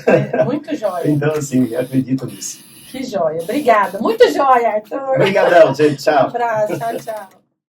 Muito joia. Então, assim, acredito nisso. Que joia. Obrigada. Muito joia, Arthur. Obrigadão, gente. Tchau. Um abraço. Tchau, tchau.